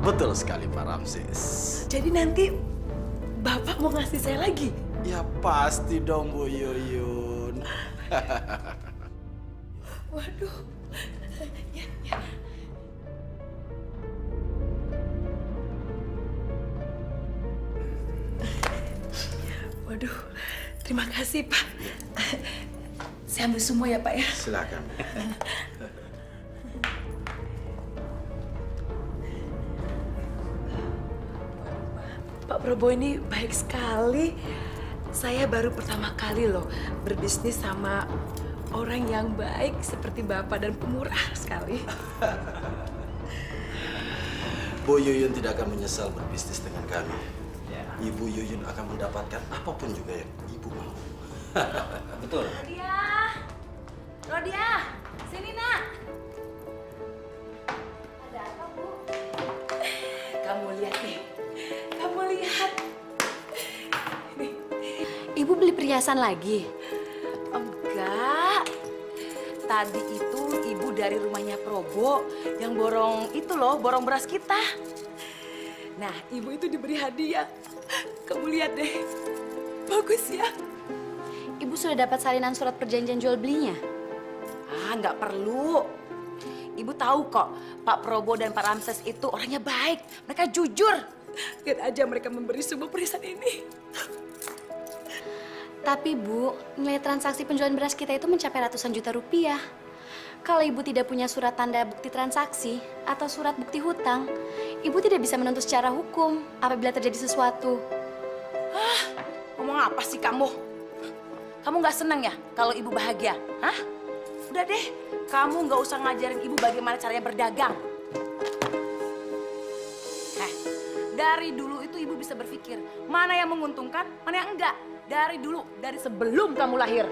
Betul sekali, Pak Ramses. Jadi nanti Bapak mau ngasih saya lagi? Ya pasti dong, Bu Yuyun. Waduh. Ya. Terima kasih, Pak. Saya ambil semua ya, Pak ya. Silakan. Pak Prabowo ini baik sekali. Saya baru pertama kali loh berbisnis sama orang yang baik seperti Bapak dan pemurah sekali. Bu Yuyun tidak akan menyesal berbisnis dengan kami. Ibu Yuyun akan mendapatkan apapun juga yang Ibu mau. Betul. Rodia, sini nak. Ada apa, Bu? Kamu lihat nih. Kamu lihat. Ibu beli perhiasan lagi? Enggak. Tadi itu ibu dari rumahnya Probo yang borong itu loh, borong beras kita. Nah, ibu itu diberi hadiah. Kamu lihat deh. Bagus ya. Ibu sudah dapat salinan surat perjanjian jual belinya? Nggak perlu. Ibu tahu kok, Pak Probo dan Pak Ramses itu orangnya baik. Mereka jujur. Lihat aja mereka memberi semua perhiasan ini. Tapi Bu, nilai transaksi penjualan beras kita itu mencapai ratusan juta rupiah. Kalau Ibu tidak punya surat tanda bukti transaksi atau surat bukti hutang, Ibu tidak bisa menuntut secara hukum apabila terjadi sesuatu. Ngomong apa sih kamu? Kamu nggak senang ya kalau ibu bahagia? Hah? Udah deh, kamu nggak usah ngajarin ibu bagaimana caranya berdagang. Dari dulu itu ibu bisa berpikir mana yang menguntungkan, mana yang enggak. Dari dulu, dari sebelum kamu lahir.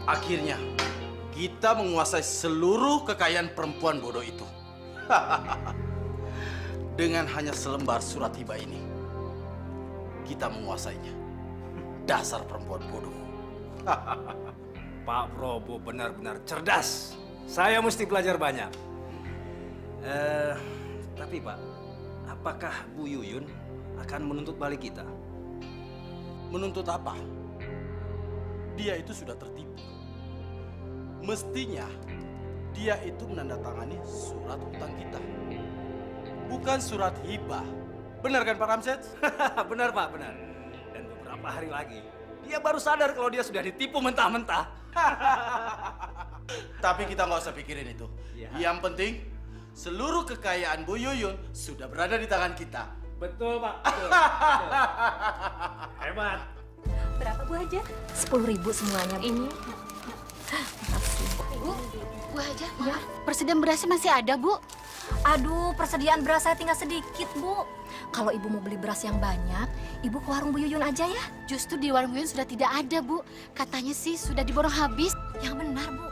Akhirnya, kita menguasai seluruh kekayaan perempuan bodoh itu. Dengan hanya selembar surat hibah ini, kita menguasainya. Dasar perempuan bodoh. Pak Prabowo benar-benar cerdas. Saya mesti belajar banyak. Tapi Pak, apakah Bu Yuyun akan menuntut balik kita? Menuntut apa? Dia itu sudah tertipu. Mestinya dia itu menandatangani surat hutang kita. Bukan surat hibah. Benar kan Pak Ramses? Benar Pak, benar. Dan beberapa hari lagi, dia baru sadar kalau dia sudah ditipu mentah-mentah. Tapi kita nggak usah pikirin itu. Ya. Yang penting, seluruh kekayaan Bu Yuyun sudah berada di tangan kita. Betul Pak. Betul. Hebat. Berapa Bu Haja? 10.000 semuanya. Ini. Bu Haja, ya. Persediaan berasnya masih ada, Bu. Aduh, persediaan beras saya tinggal sedikit, Bu. Kalau Ibu mau beli beras yang banyak, Ibu ke warung Bu Yuyun aja ya. Justru di warung Bu Yuyun sudah tidak ada, Bu. Katanya sih sudah diborong habis. Yang benar, Bu.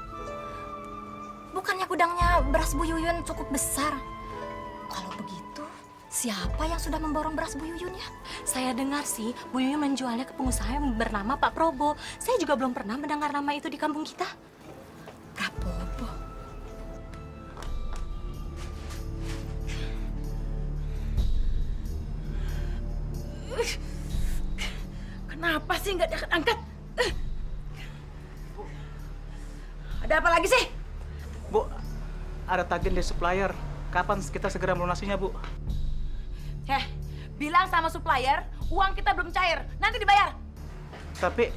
Bukannya gudangnya beras Bu Yuyun cukup besar? Kalau begitu, siapa yang sudah memborong beras Bu Yuyun ya? Saya dengar sih, Bu Yuyun menjualnya ke pengusaha yang bernama Pak Probo. Saya juga belum pernah mendengar nama itu di kampung kita. Prabowo. Kenapa sih nggak diangkat-angkat? Ada apa lagi sih? Bu, ada tagihan dari supplier. Kapan kita segera melunasinya, Bu? Bilang sama supplier, uang kita belum cair. Nanti dibayar. Tapi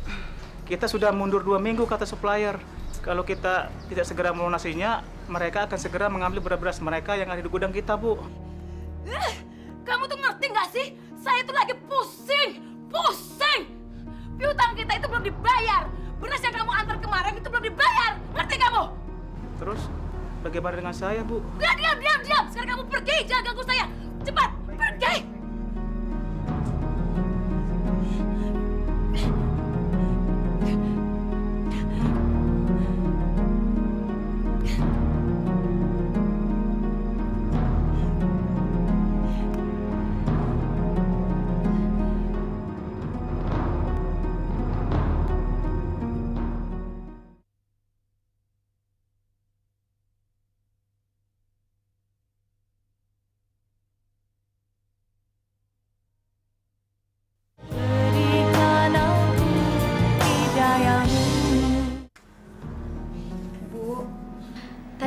kita sudah mundur 2 minggu kata supplier. Kalau kita tidak segera melunasinya, mereka akan segera mengambil beras-beras mereka yang ada di gudang kita, Bu. Kamu tuh ngerti nggak sih? Saya tuh lagi pusing. Piutang kita itu belum dibayar. Beras yang kamu antar kemarin itu belum dibayar. Ngerti kamu? Terus bagaimana dengan saya, Bu? Diam. Sekarang kamu pergi, jangan ganggu saya. Cepat, pergi.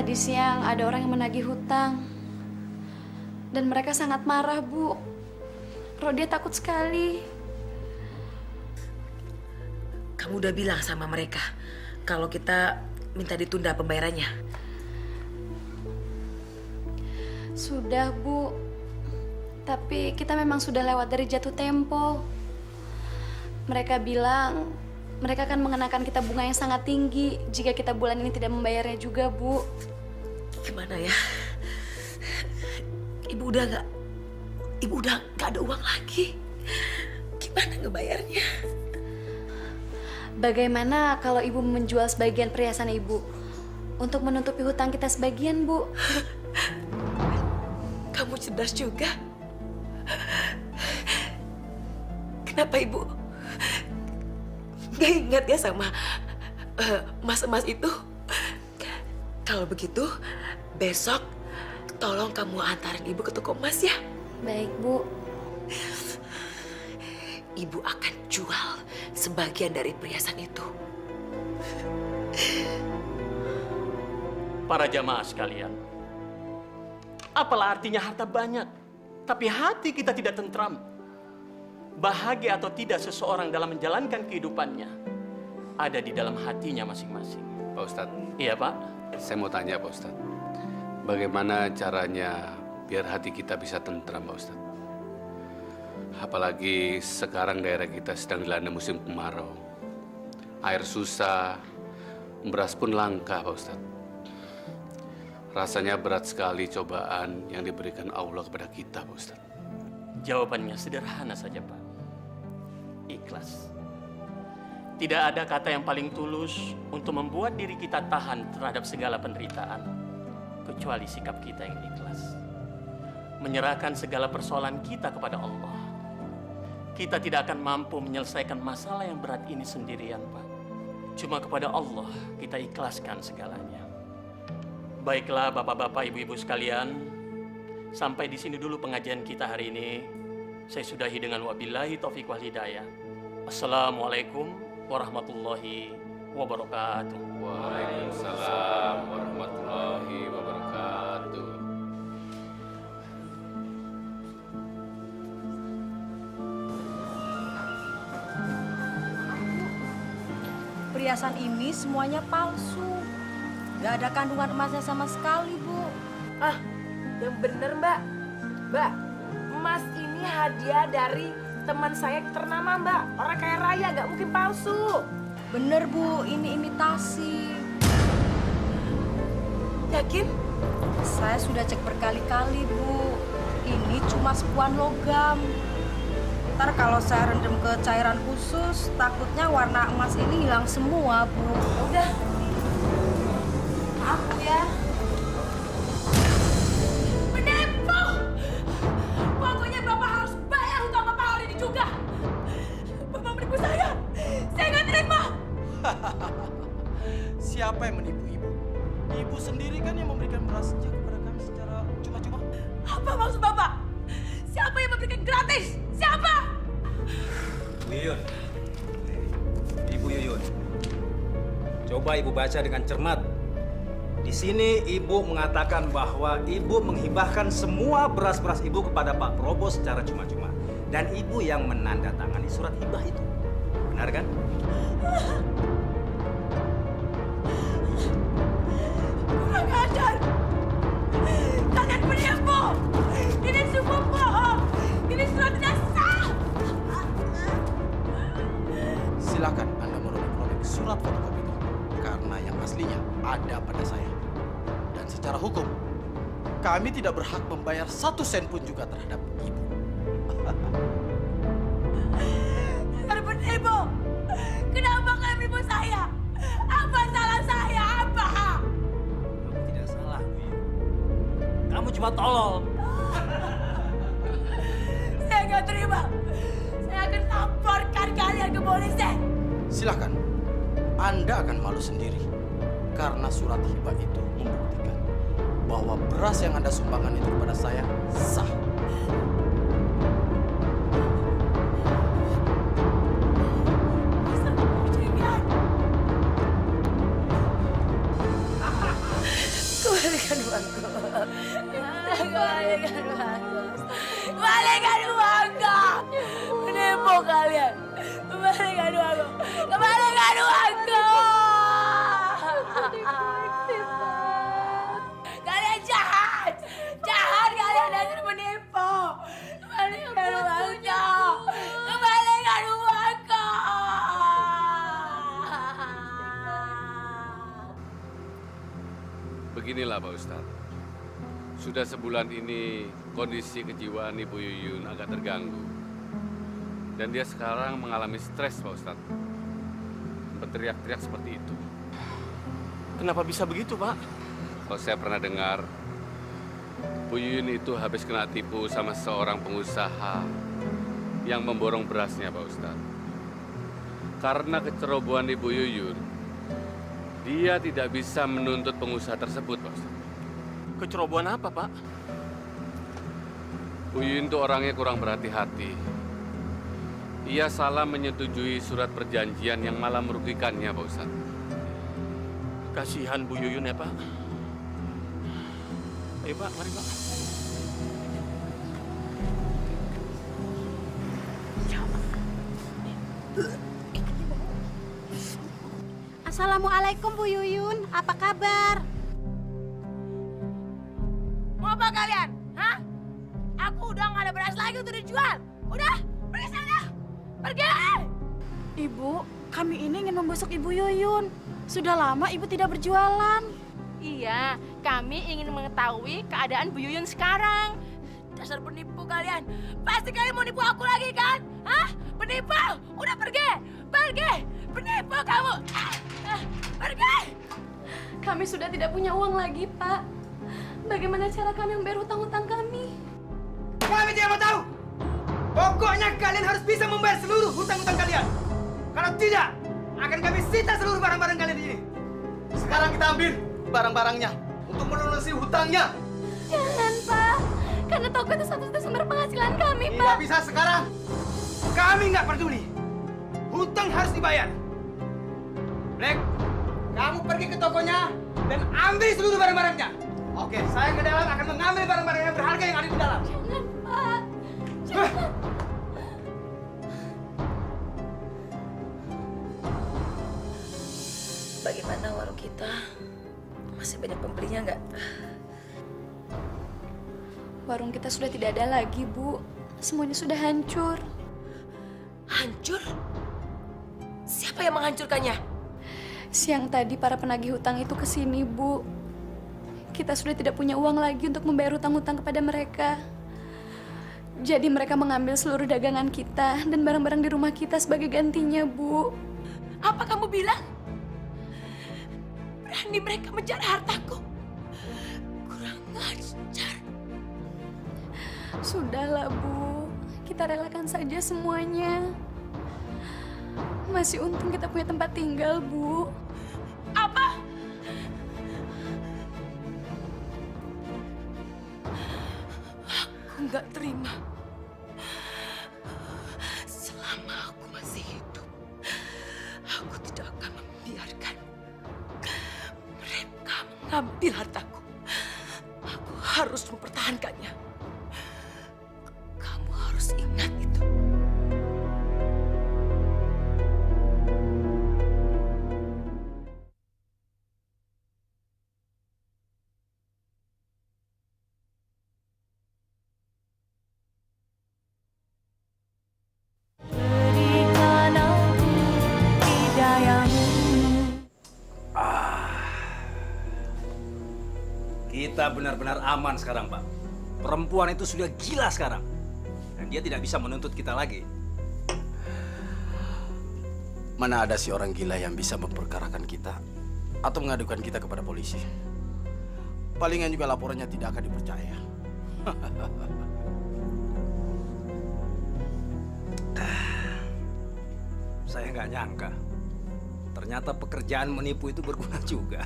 Tadi siang ada orang yang menagih hutang. Dan mereka sangat marah, Bu. Rodia takut sekali. Kamu udah bilang sama mereka kalau kita minta ditunda pembayarannya? Sudah, Bu. Tapi kita memang sudah lewat dari jatuh tempo. Mereka bilang mereka akan mengenakan kita bunga yang sangat tinggi jika kita bulan ini tidak membayarnya juga, Bu. Gimana ya? Ibu udah nggak ada uang lagi. Gimana ngebayarnya? Bagaimana kalau Ibu menjual sebagian perhiasan Ibu untuk menutupi hutang kita sebagian, Bu? Kamu cerdas juga. Kenapa Ibu gak ingat ya sama emas-emas itu? Kalau begitu, besok tolong kamu antarin Ibu ke toko emas ya. Baik, Bu. Ibu akan jual sebagian dari perhiasan itu. Para jamaah sekalian, apalah artinya harta banyak, tapi hati kita tidak tentram. Bahagia atau tidak seseorang dalam menjalankan kehidupannya ada di dalam hatinya masing-masing. Pak Ustadz. Iya, Pak. Saya mau tanya, Pak Ustadz. Bagaimana caranya biar hati kita bisa tentram, Pak Ustadz? Apalagi sekarang daerah kita sedang dilanda musim kemarau. Air susah, beras pun langka, Pak Ustadz. Rasanya berat sekali cobaan yang diberikan Allah kepada kita, Pak Ustadz. Jawabannya sederhana saja, Pak. Ikhlas. Tidak ada kata yang paling tulus untuk membuat diri kita tahan terhadap segala penderitaan, kecuali sikap kita yang ikhlas. Menyerahkan segala persoalan kita kepada Allah. Kita tidak akan mampu menyelesaikan masalah yang berat ini sendirian, Pak. Cuma kepada Allah kita ikhlaskan segalanya. Baiklah Bapak-bapak, Ibu-ibu sekalian, sampai di sini dulu pengajian kita hari ini. Saya sudahi dengan wabillahi taufiq wal hidayah. Assalamualaikum warahmatullahi wabarakatuh. Waalaikumsalam warahmatullahi wabarakatuh. Perhiasan ini semuanya palsu. Gak ada kandungan emasnya sama sekali, Bu. Ah, yang bener Mbak. Mbak, emas ini hadiah dari teman saya ternama Mbak. Orang kaya raya, gak mungkin palsu. Bener, Bu, ini imitasi. Yakin? Saya sudah cek berkali-kali, Bu. Ini cuma sepuan logam. Ntar kalau saya rendam ke cairan khusus, takutnya warna emas ini hilang semua, Bu. Udah. Maaf, Bu ya. Penipu! Pokoknya Bapak harus bayar hutang Bapak hari ini juga. Bapak menipu saya. Saya nggak terima. Siapa yang menipu Ibu? Ibu sendiri kan yang memberikan berasnya kepada kami secara cuma-cuma. Apa maksud Bapak? Siapa yang memberikan gratis? Siapa? Bu Yuyun. Ibu Yuyun. Coba Ibu baca dengan cermat. Di sini Ibu mengatakan bahwa Ibu menghibahkan semua beras-beras Ibu kepada Pak Probo secara cuma-cuma. Dan Ibu yang menandatangani surat hibah itu. Benar kan? Kurang ajar. Kalian penipu. Ini semua bohong. Ini surat tidak sah. Silakan Anda merobek-robek surat fotokopi itu. Karena yang aslinya ada pada saya. Dan secara hukum, kami tidak berhak membayar 1 sen pun juga terhadap Ibu. Kalian penipu. Kenapa kalian menipu saya? Apa salah saya? Apa? Kamu tidak salah, Bu Yuyun. Kamu cuma tolol. Saya nggak terima. Saya akan laporkan kalian ke polisi. Silakan. Anda akan malu sendiri. Karena surat hibah itu membuktikan bahwa beras yang Anda sumbangkan itu kepada saya sah. Tuhan Kembalikan uangku. Kembalikan uangku. Menipu kalian. Kembalikan uangku. Kembalikan uangku. Kalian jahat. Jahat kalian dasar penipu. Kembalikan uangku. Kembalikan uangku. Beginilah Pak Ustadz. Sudah sebulan ini kondisi kejiwaan Ibu Yuyun agak terganggu. Dan dia sekarang mengalami stres Pak Ustadz. Berteriak-teriak seperti itu. Kenapa bisa begitu, Pak? Kalau saya pernah dengar, Bu Yuyun itu habis kena tipu sama seorang pengusaha yang memborong berasnya Pak Ustadz. Karena kecerobohan Ibu Yuyun, dia tidak bisa menuntut pengusaha tersebut Pak Ustadz. Kecerobohan apa, Pak? Bu Yuyun itu orangnya kurang berhati-hati. Ia salah menyetujui surat perjanjian yang malah merugikannya, Pak Ustadz. Kasihan Bu Yuyun ya, Pak. Ayo, Pak, mari, Pak. Assalamualaikum Bu Yuyun, apa kabar? Mau apa kalian? Hah? Aku udah gak ada beras lagi untuk dijual. Udah, pergi sana. Pergi! Ibu, kami ini ingin membesuk Ibu Yuyun. Sudah lama Ibu tidak berjualan. Iya, kami ingin mengetahui keadaan Bu Yuyun sekarang. Dasar penipu kalian. Pasti kalian mau nipu aku lagi kan? Hah? Penipu! Udah pergi! Pergi! Penipu kamu! Pergi! Kami sudah tidak punya uang lagi, Pak. Bagaimana cara kami membayar hutang-hutang kami? Kami tidak mau tahu. Pokoknya kalian harus bisa membayar seluruh hutang-hutang kalian. Kalau tidak, akan kami sita seluruh barang-barang kalian ini. Sekarang kita ambil barang-barangnya untuk melunasi hutangnya. Jangan, Pak. Karena toko itu satu-satunya sumber penghasilan kami, Pak. Tidak bisa sekarang. Kami nggak peduli. Hutang harus dibayar. Black, kamu pergi ke tokonya dan ambil seluruh barang-barangnya. Oke, saya ke dalam akan mengambil barang-barang yang berharga yang ada di dalam. Jangan, Pak. Jangan. Bagaimana warung kita? Masih banyak pembelinya nggak? Warung kita sudah tidak ada lagi, Bu. Semuanya sudah hancur. Hancur? Siapa yang menghancurkannya? Siang tadi para penagih hutang itu ke sini, Bu. Kita sudah tidak punya uang lagi untuk membayar hutang-hutang kepada mereka. Jadi mereka mengambil seluruh dagangan kita dan barang-barang di rumah kita sebagai gantinya, Bu. Apa kamu bilang? Berani mereka menjara hartaku? Kurang ajar. Sudahlah, Bu. Kita relakan saja semuanya. Masih untung kita punya tempat tinggal, Bu. Apa? Aku nggak terima. Selama aku masih hidup, aku tidak akan membiarkan mereka mengambil hartaku. Aku harus mempertahankannya. Kamu harus ingat itu. Kita benar-benar aman sekarang, Pak. Perempuan itu sudah gila sekarang. Dan dia tidak bisa menuntut kita lagi. Mana ada si orang gila yang bisa memperkarakan kita atau mengadukan kita kepada polisi. Palingan juga laporannya tidak akan dipercaya. Saya nggak nyangka. Ternyata pekerjaan menipu itu berguna juga.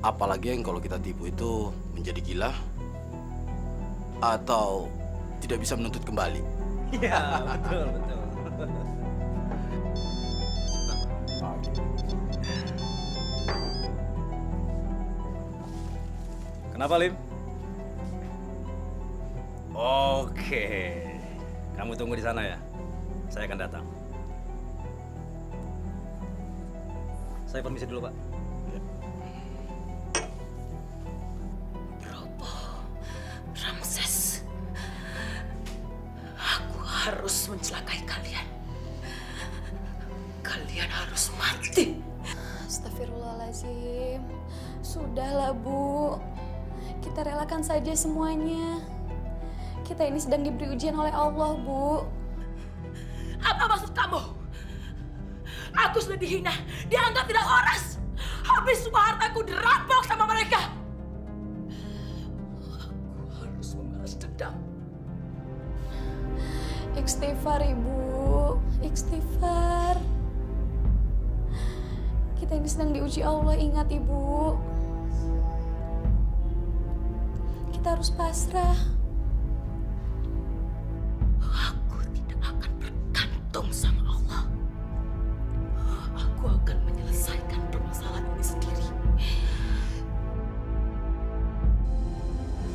Apalagi yang kalau kita tipu itu menjadi gila atau tidak bisa menuntut kembali. Iya, betul, betul. Kenapa, Lim? Oke. Kamu tunggu di sana ya. Saya akan datang. Saya permisi dulu, Pak. Ramses, aku harus mencelakai kalian. Kalian harus mati. Astagfirullahaladzim. Sudahlah, Bu. Kita relakan saja semuanya. Kita ini sedang diberi ujian oleh Allah, Bu. Apa maksud kamu? Aku sudah dihina, dianggap tidak waras. Habis semua hartaku dirampok sama mereka. Aku harus membalas dendam. Istighfar, Ibu. Istighfar. Kita ini sedang diuji Allah, ingat, Ibu. Kita harus pasrah. Aku tidak akan bergantung sama Allah. Aku akan menyelesaikan permasalahan ini sendiri.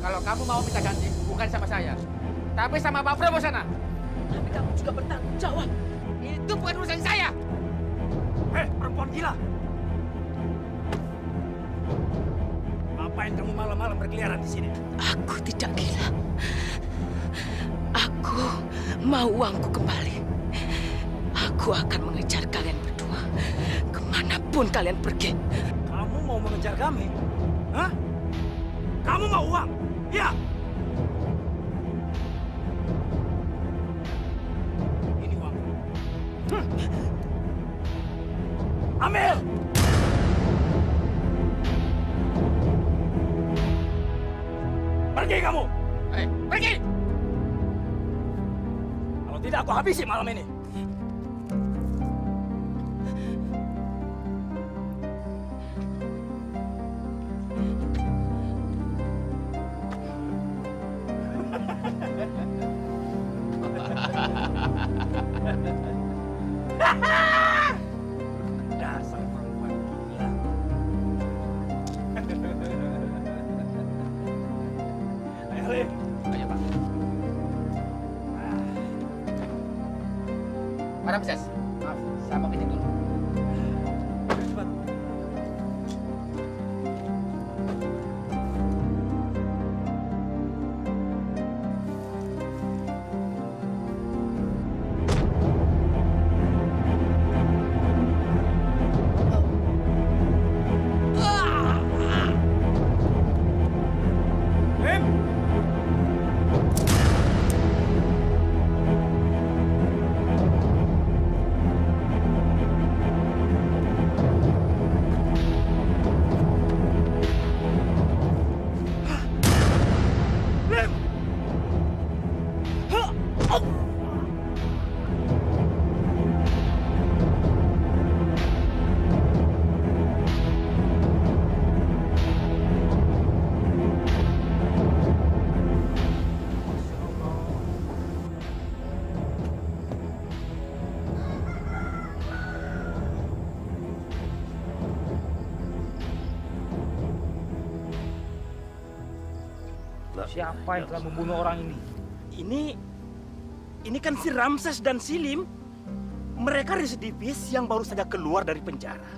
Kalau kamu mau minta ganti, bukan sama saya, tapi sama Pak Prabowo sana. Tapi kamu juga bertanggung jawab. Itu bukan urusan saya. Perempuan gila! Ngapain kamu malam-malam berkeliaran di sini? Aku tidak gila. Aku mau uangku kembali. Aku akan mengejar kalian berdua kemanapun kalian pergi. Kamu mau mengejar kami? Hah? Kamu mau uang? Ya. Ini uang. Ambil! Pergi kamu! Pergi! Kalau tidak aku habisi malam ini. Dasar perempuan gila. Ayo, Lim. Ayo, Pak. Pak Ramses, maaf, saya mau izin dulu. Cepat. Siapa yang telah membunuh orang ini? Ini kan si Ramses dan si Lim. Mereka residivis yang baru saja keluar dari penjara.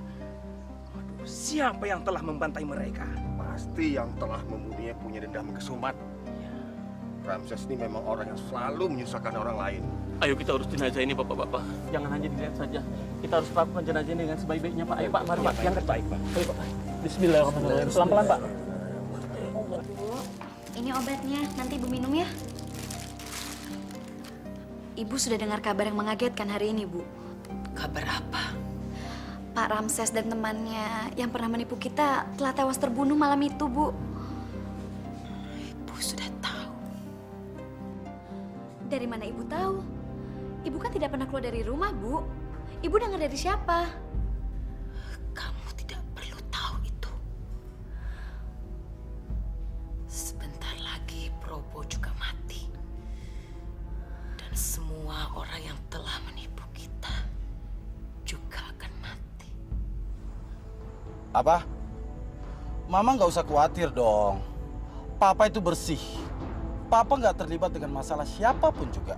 Waduh, siapa yang telah membantai mereka? Pasti yang telah membunuhnya punya dendam kesumat. Ramses ini memang orang yang selalu menyusahkan orang lain. Ayo kita urus jenazah ini, Bapak-bapak. Jangan hanya dilihat saja. Kita harus melakukan jenazah ini dengan sebaik-baiknya, Pak. Ayo, Pak. Mari, Pak. Yang terbaik, Pak. Ayo, Pak. Bismillahirrahmanirrahim. Pelan-pelan, Pak. Ini obatnya, nanti Ibu minum ya. Ibu sudah dengar kabar yang mengagetkan hari ini, Bu. Kabar apa? Pak Ramses dan temannya yang pernah menipu kita telah tewas terbunuh malam itu, Bu. Ibu sudah tahu. Dari mana Ibu tahu? Ibu kan tidak pernah keluar dari rumah, Bu. Ibu dengar dari siapa? Kamu tidak perlu tahu itu. Sebentar lagi Probo juga mati. Dan semua orang yang telah menipu kita juga akan mati. Apa? Mama nggak usah khawatir dong. Papa itu bersih. Papa nggak terlibat dengan masalah siapapun juga.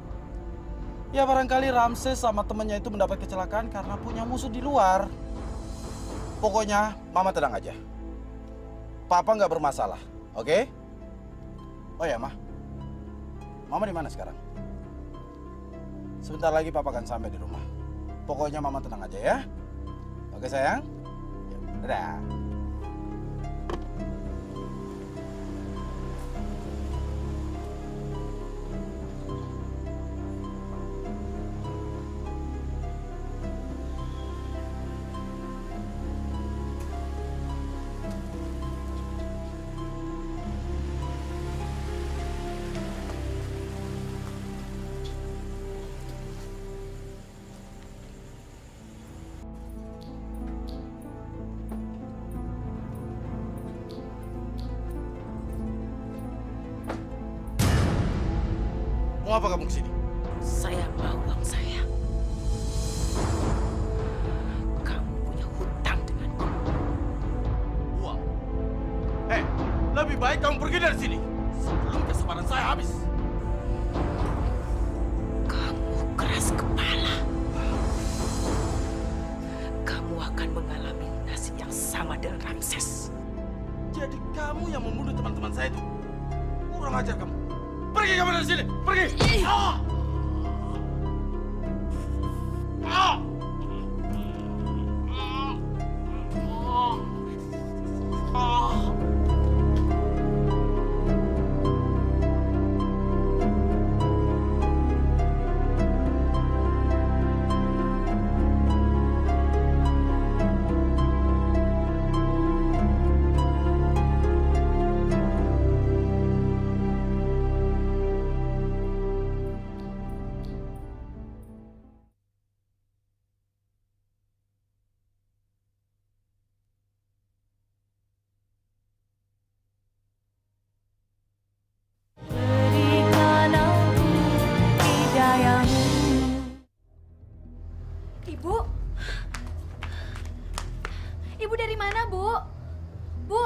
Ya barangkali Ramses sama temennya itu mendapat kecelakaan karena punya musuh di luar. Pokoknya Mama tenang aja. Papa nggak bermasalah, oke? Oh ya, Mama di mana sekarang? Sebentar lagi Papa akan sampai di rumah. Pokoknya Mama tenang aja ya. Oke sayang? Ya, dadah. Mau apa kamu kesini? Saya mau uang saya. Kamu punya hutang denganku. Uang? Lebih baik kamu pergi dari sini sebelum kesabaran saya habis. Kamu keras kepala. Kamu akan mengalami nasib yang sama dengan Ramses. Jadi kamu yang membunuh teman-teman saya itu? Kurang ajar kamu. Pergi kamu dari sini, pergi! Ah! Ah! Ibu? Ibu dari mana, Bu? Bu?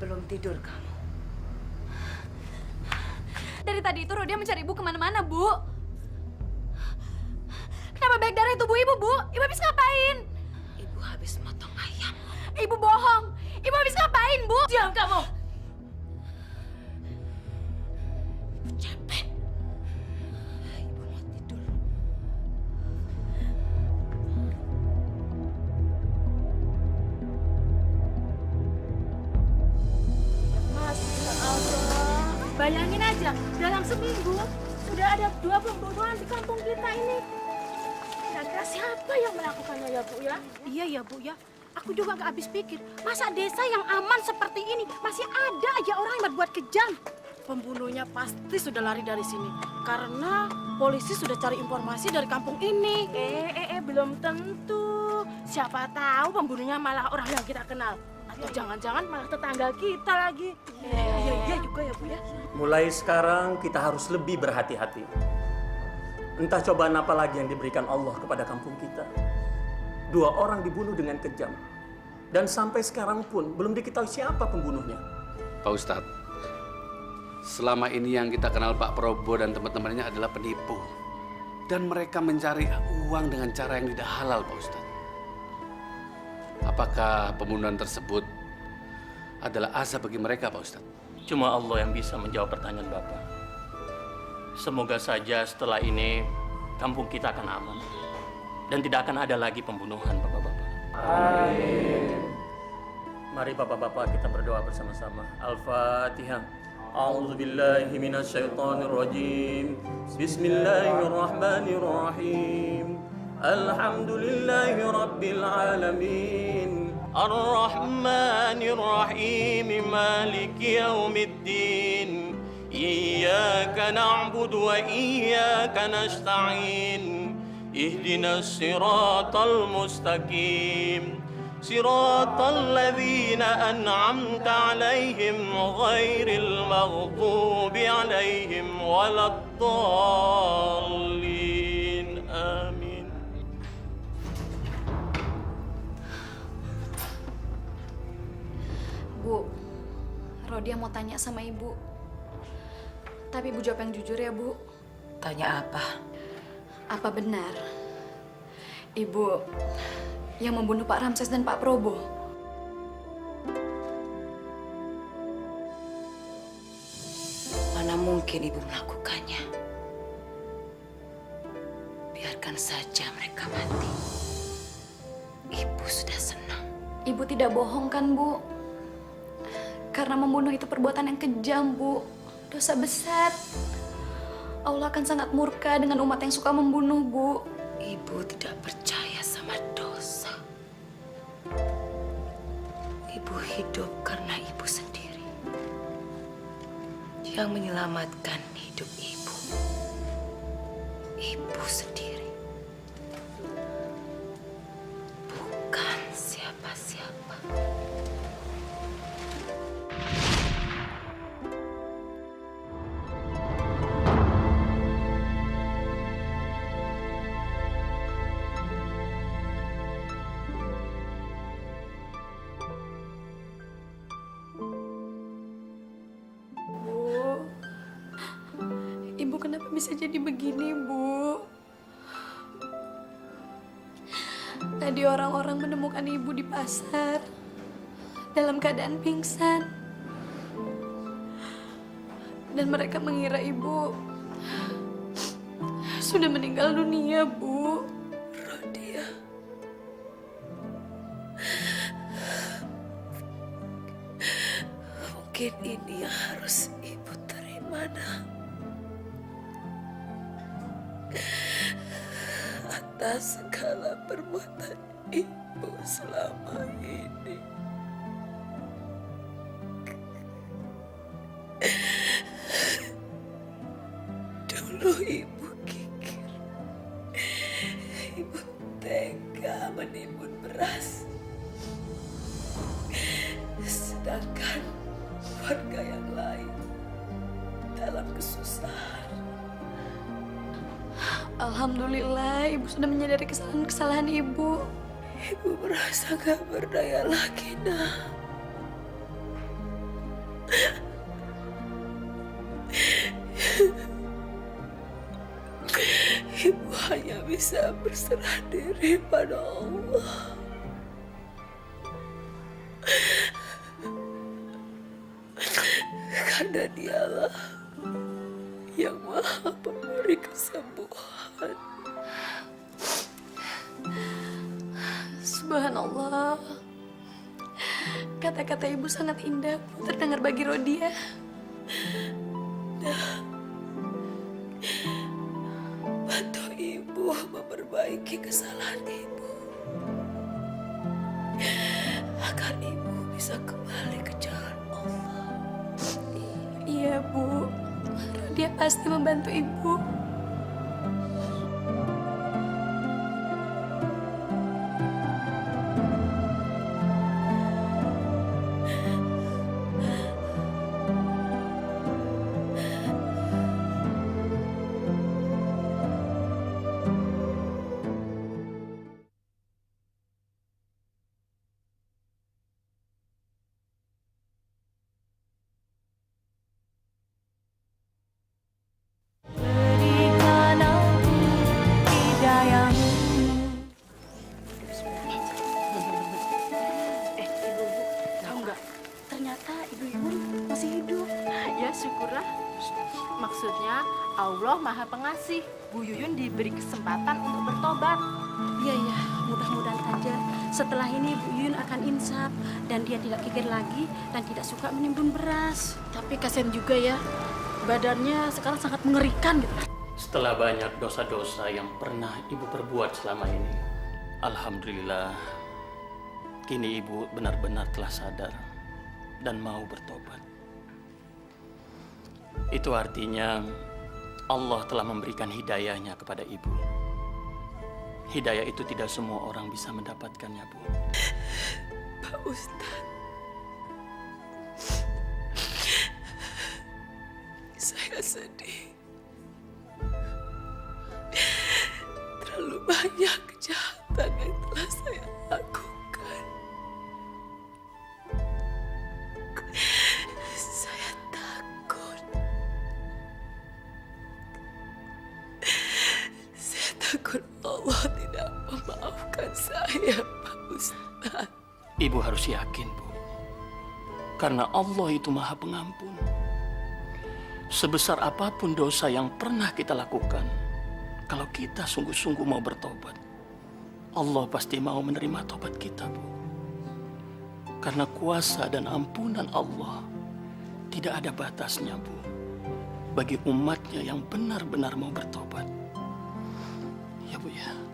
Belum tidur kamu. Dari tadi itu Rodia mencari Ibu kemana-mana, Bu. Kenapa baik darah tubuh Ibu, Bu? Ibu habis ngapain? Ibu habis motong ayam. Ibu bohong. Ibu habis ngapain, Bu? Diam kamu! Capek. Ibu mau tidur. Masya Allah. Bayangin aja, dalam seminggu sudah ada 2 pembunuhan di kampung kita ini. Kira-kira siapa yang melakukannya ya, Bu ya? Iya ya, Bu ya. Aku juga nggak habis pikir, masa desa yang aman seperti ini masih ada aja orang yang berbuat kejam. Pembunuhnya pasti sudah lari dari sini karena polisi sudah cari informasi dari kampung ini. Belum tentu. Siapa tahu pembunuhnya malah orang yang kita kenal. Atau jangan-jangan malah tetangga kita lagi. Iya juga ya, Bu ya. Mulai sekarang kita harus lebih berhati-hati. Entah cobaan apa lagi yang diberikan Allah kepada kampung kita. 2 orang dibunuh dengan kejam. Dan sampai sekarang pun belum diketahui siapa pembunuhnya. Pak Ustadz, selama ini yang kita kenal Pak Probo dan teman-temannya adalah penipu. Dan mereka mencari uang dengan cara yang tidak halal, Pak Ustadz. Apakah pembunuhan tersebut adalah azab bagi mereka, Pak Ustadz? Cuma Allah yang bisa menjawab pertanyaan Bapak. Semoga saja setelah ini kampung kita akan aman. Dan tidak akan ada lagi pembunuhan, Bapak-Bapak. Amin. Mari Bapak-Bapak kita berdoa bersama-sama. Al-Fatihah. A'udzubillahi minasyaitonirrajim. Bismillahirrahmanirrahim. Alhamdulillahi rabbil alamin. Ar-Rahmanir-Rahim. Maliki yaumiddin. Iyyaka na'budu wa iyyaka nasta'in. اهدنا الصراط المستقيم صراط الذين أنعمت عليهم غير المغضوب عليهم ولا الضالين آمين. Bu, Rodia mau tanya sama ibu. Tapi ibu jawab yang jujur ya, Bu. Tanya apa? Apa benar ibu yang membunuh Pak Ramses dan Pak Probo? Mana mungkin ibu melakukannya? Biarkan saja mereka mati. Ibu sudah senang. Ibu tidak bohong kan, Bu? Karena membunuh itu perbuatan yang kejam, Bu. Dosa besar. Allah akan sangat murka dengan umat yang suka membunuh, Bu. Ibu tidak percaya sama dosa. Ibu hidup karena ibu sendiri. Yang menyelamatkan hidup ibu. Ibu sendiri. Bukan siapa-siapa. Bu, ibu kenapa bisa jadi begini, Bu? Tadi orang-orang menemukan ibu di pasar dalam keadaan pingsan. Dan mereka mengira ibu sudah meninggal dunia, Bu. Rodia. Mungkin ini yang harus ibu terima, Nak. Atas segala perbuatan ibu selama ini. Dulu ibu kikir, ibu tega menimbun beras. Sedangkan warga yang lain dalam kesusahan. Alhamdulillah, ibu sudah menyadari kesalahan-kesalahan ibu. Ibu merasa gak berdaya lagi, Nak. Ibu hanya bisa berserah diri pada Allah. Karena dialah yang maha pemberi kesembuhan. Subhanallah. Kata-kata ibu sangat indah, Bu, terdengar bagi Rodia. Bantu ibu memperbaiki kesalahan ibu. Agar ibu bisa kembali ke jalan Allah. Iya, Bu. Rodia pasti membantu ibu. Berikan aku hidayahmu. Ibu, tahu nggak? Ternyata ibu-ibu masih hidup. Ya syukurlah. Maksudnya Allah Maha Pengasih. Bu Yuyun diberi kesempatan untuk bertobat. Iya, iya, mudah-mudahan aja setelah ini Bu Yuyun akan insaf dan dia tidak kikir lagi dan tidak suka menimbun beras. Tapi kasihan juga ya, badannya sekarang sangat mengerikan gitu. Setelah banyak dosa-dosa yang pernah ibu perbuat selama ini, alhamdulillah, kini ibu benar-benar telah sadar dan mau bertobat. Itu artinya Allah telah memberikan hidayahnya kepada ibu. Hidayah itu tidak semua orang bisa mendapatkannya, Bu. Pak Ustadz, saya sedih. Terlalu banyak kejahatan yang telah saya lakukan. takut Allah tidak memaafkan saya, Pak Ustadz. Ibu harus yakin, Bu. Karena Allah itu Maha Pengampun. Sebesar apapun dosa yang pernah kita lakukan, kalau kita sungguh-sungguh mau bertobat, Allah pasti mau menerima tobat kita, Bu. Karena kuasa dan ampunan Allah tidak ada batasnya, Bu. Bagi umatnya yang benar-benar mau bertobat. Ya, Bu ya.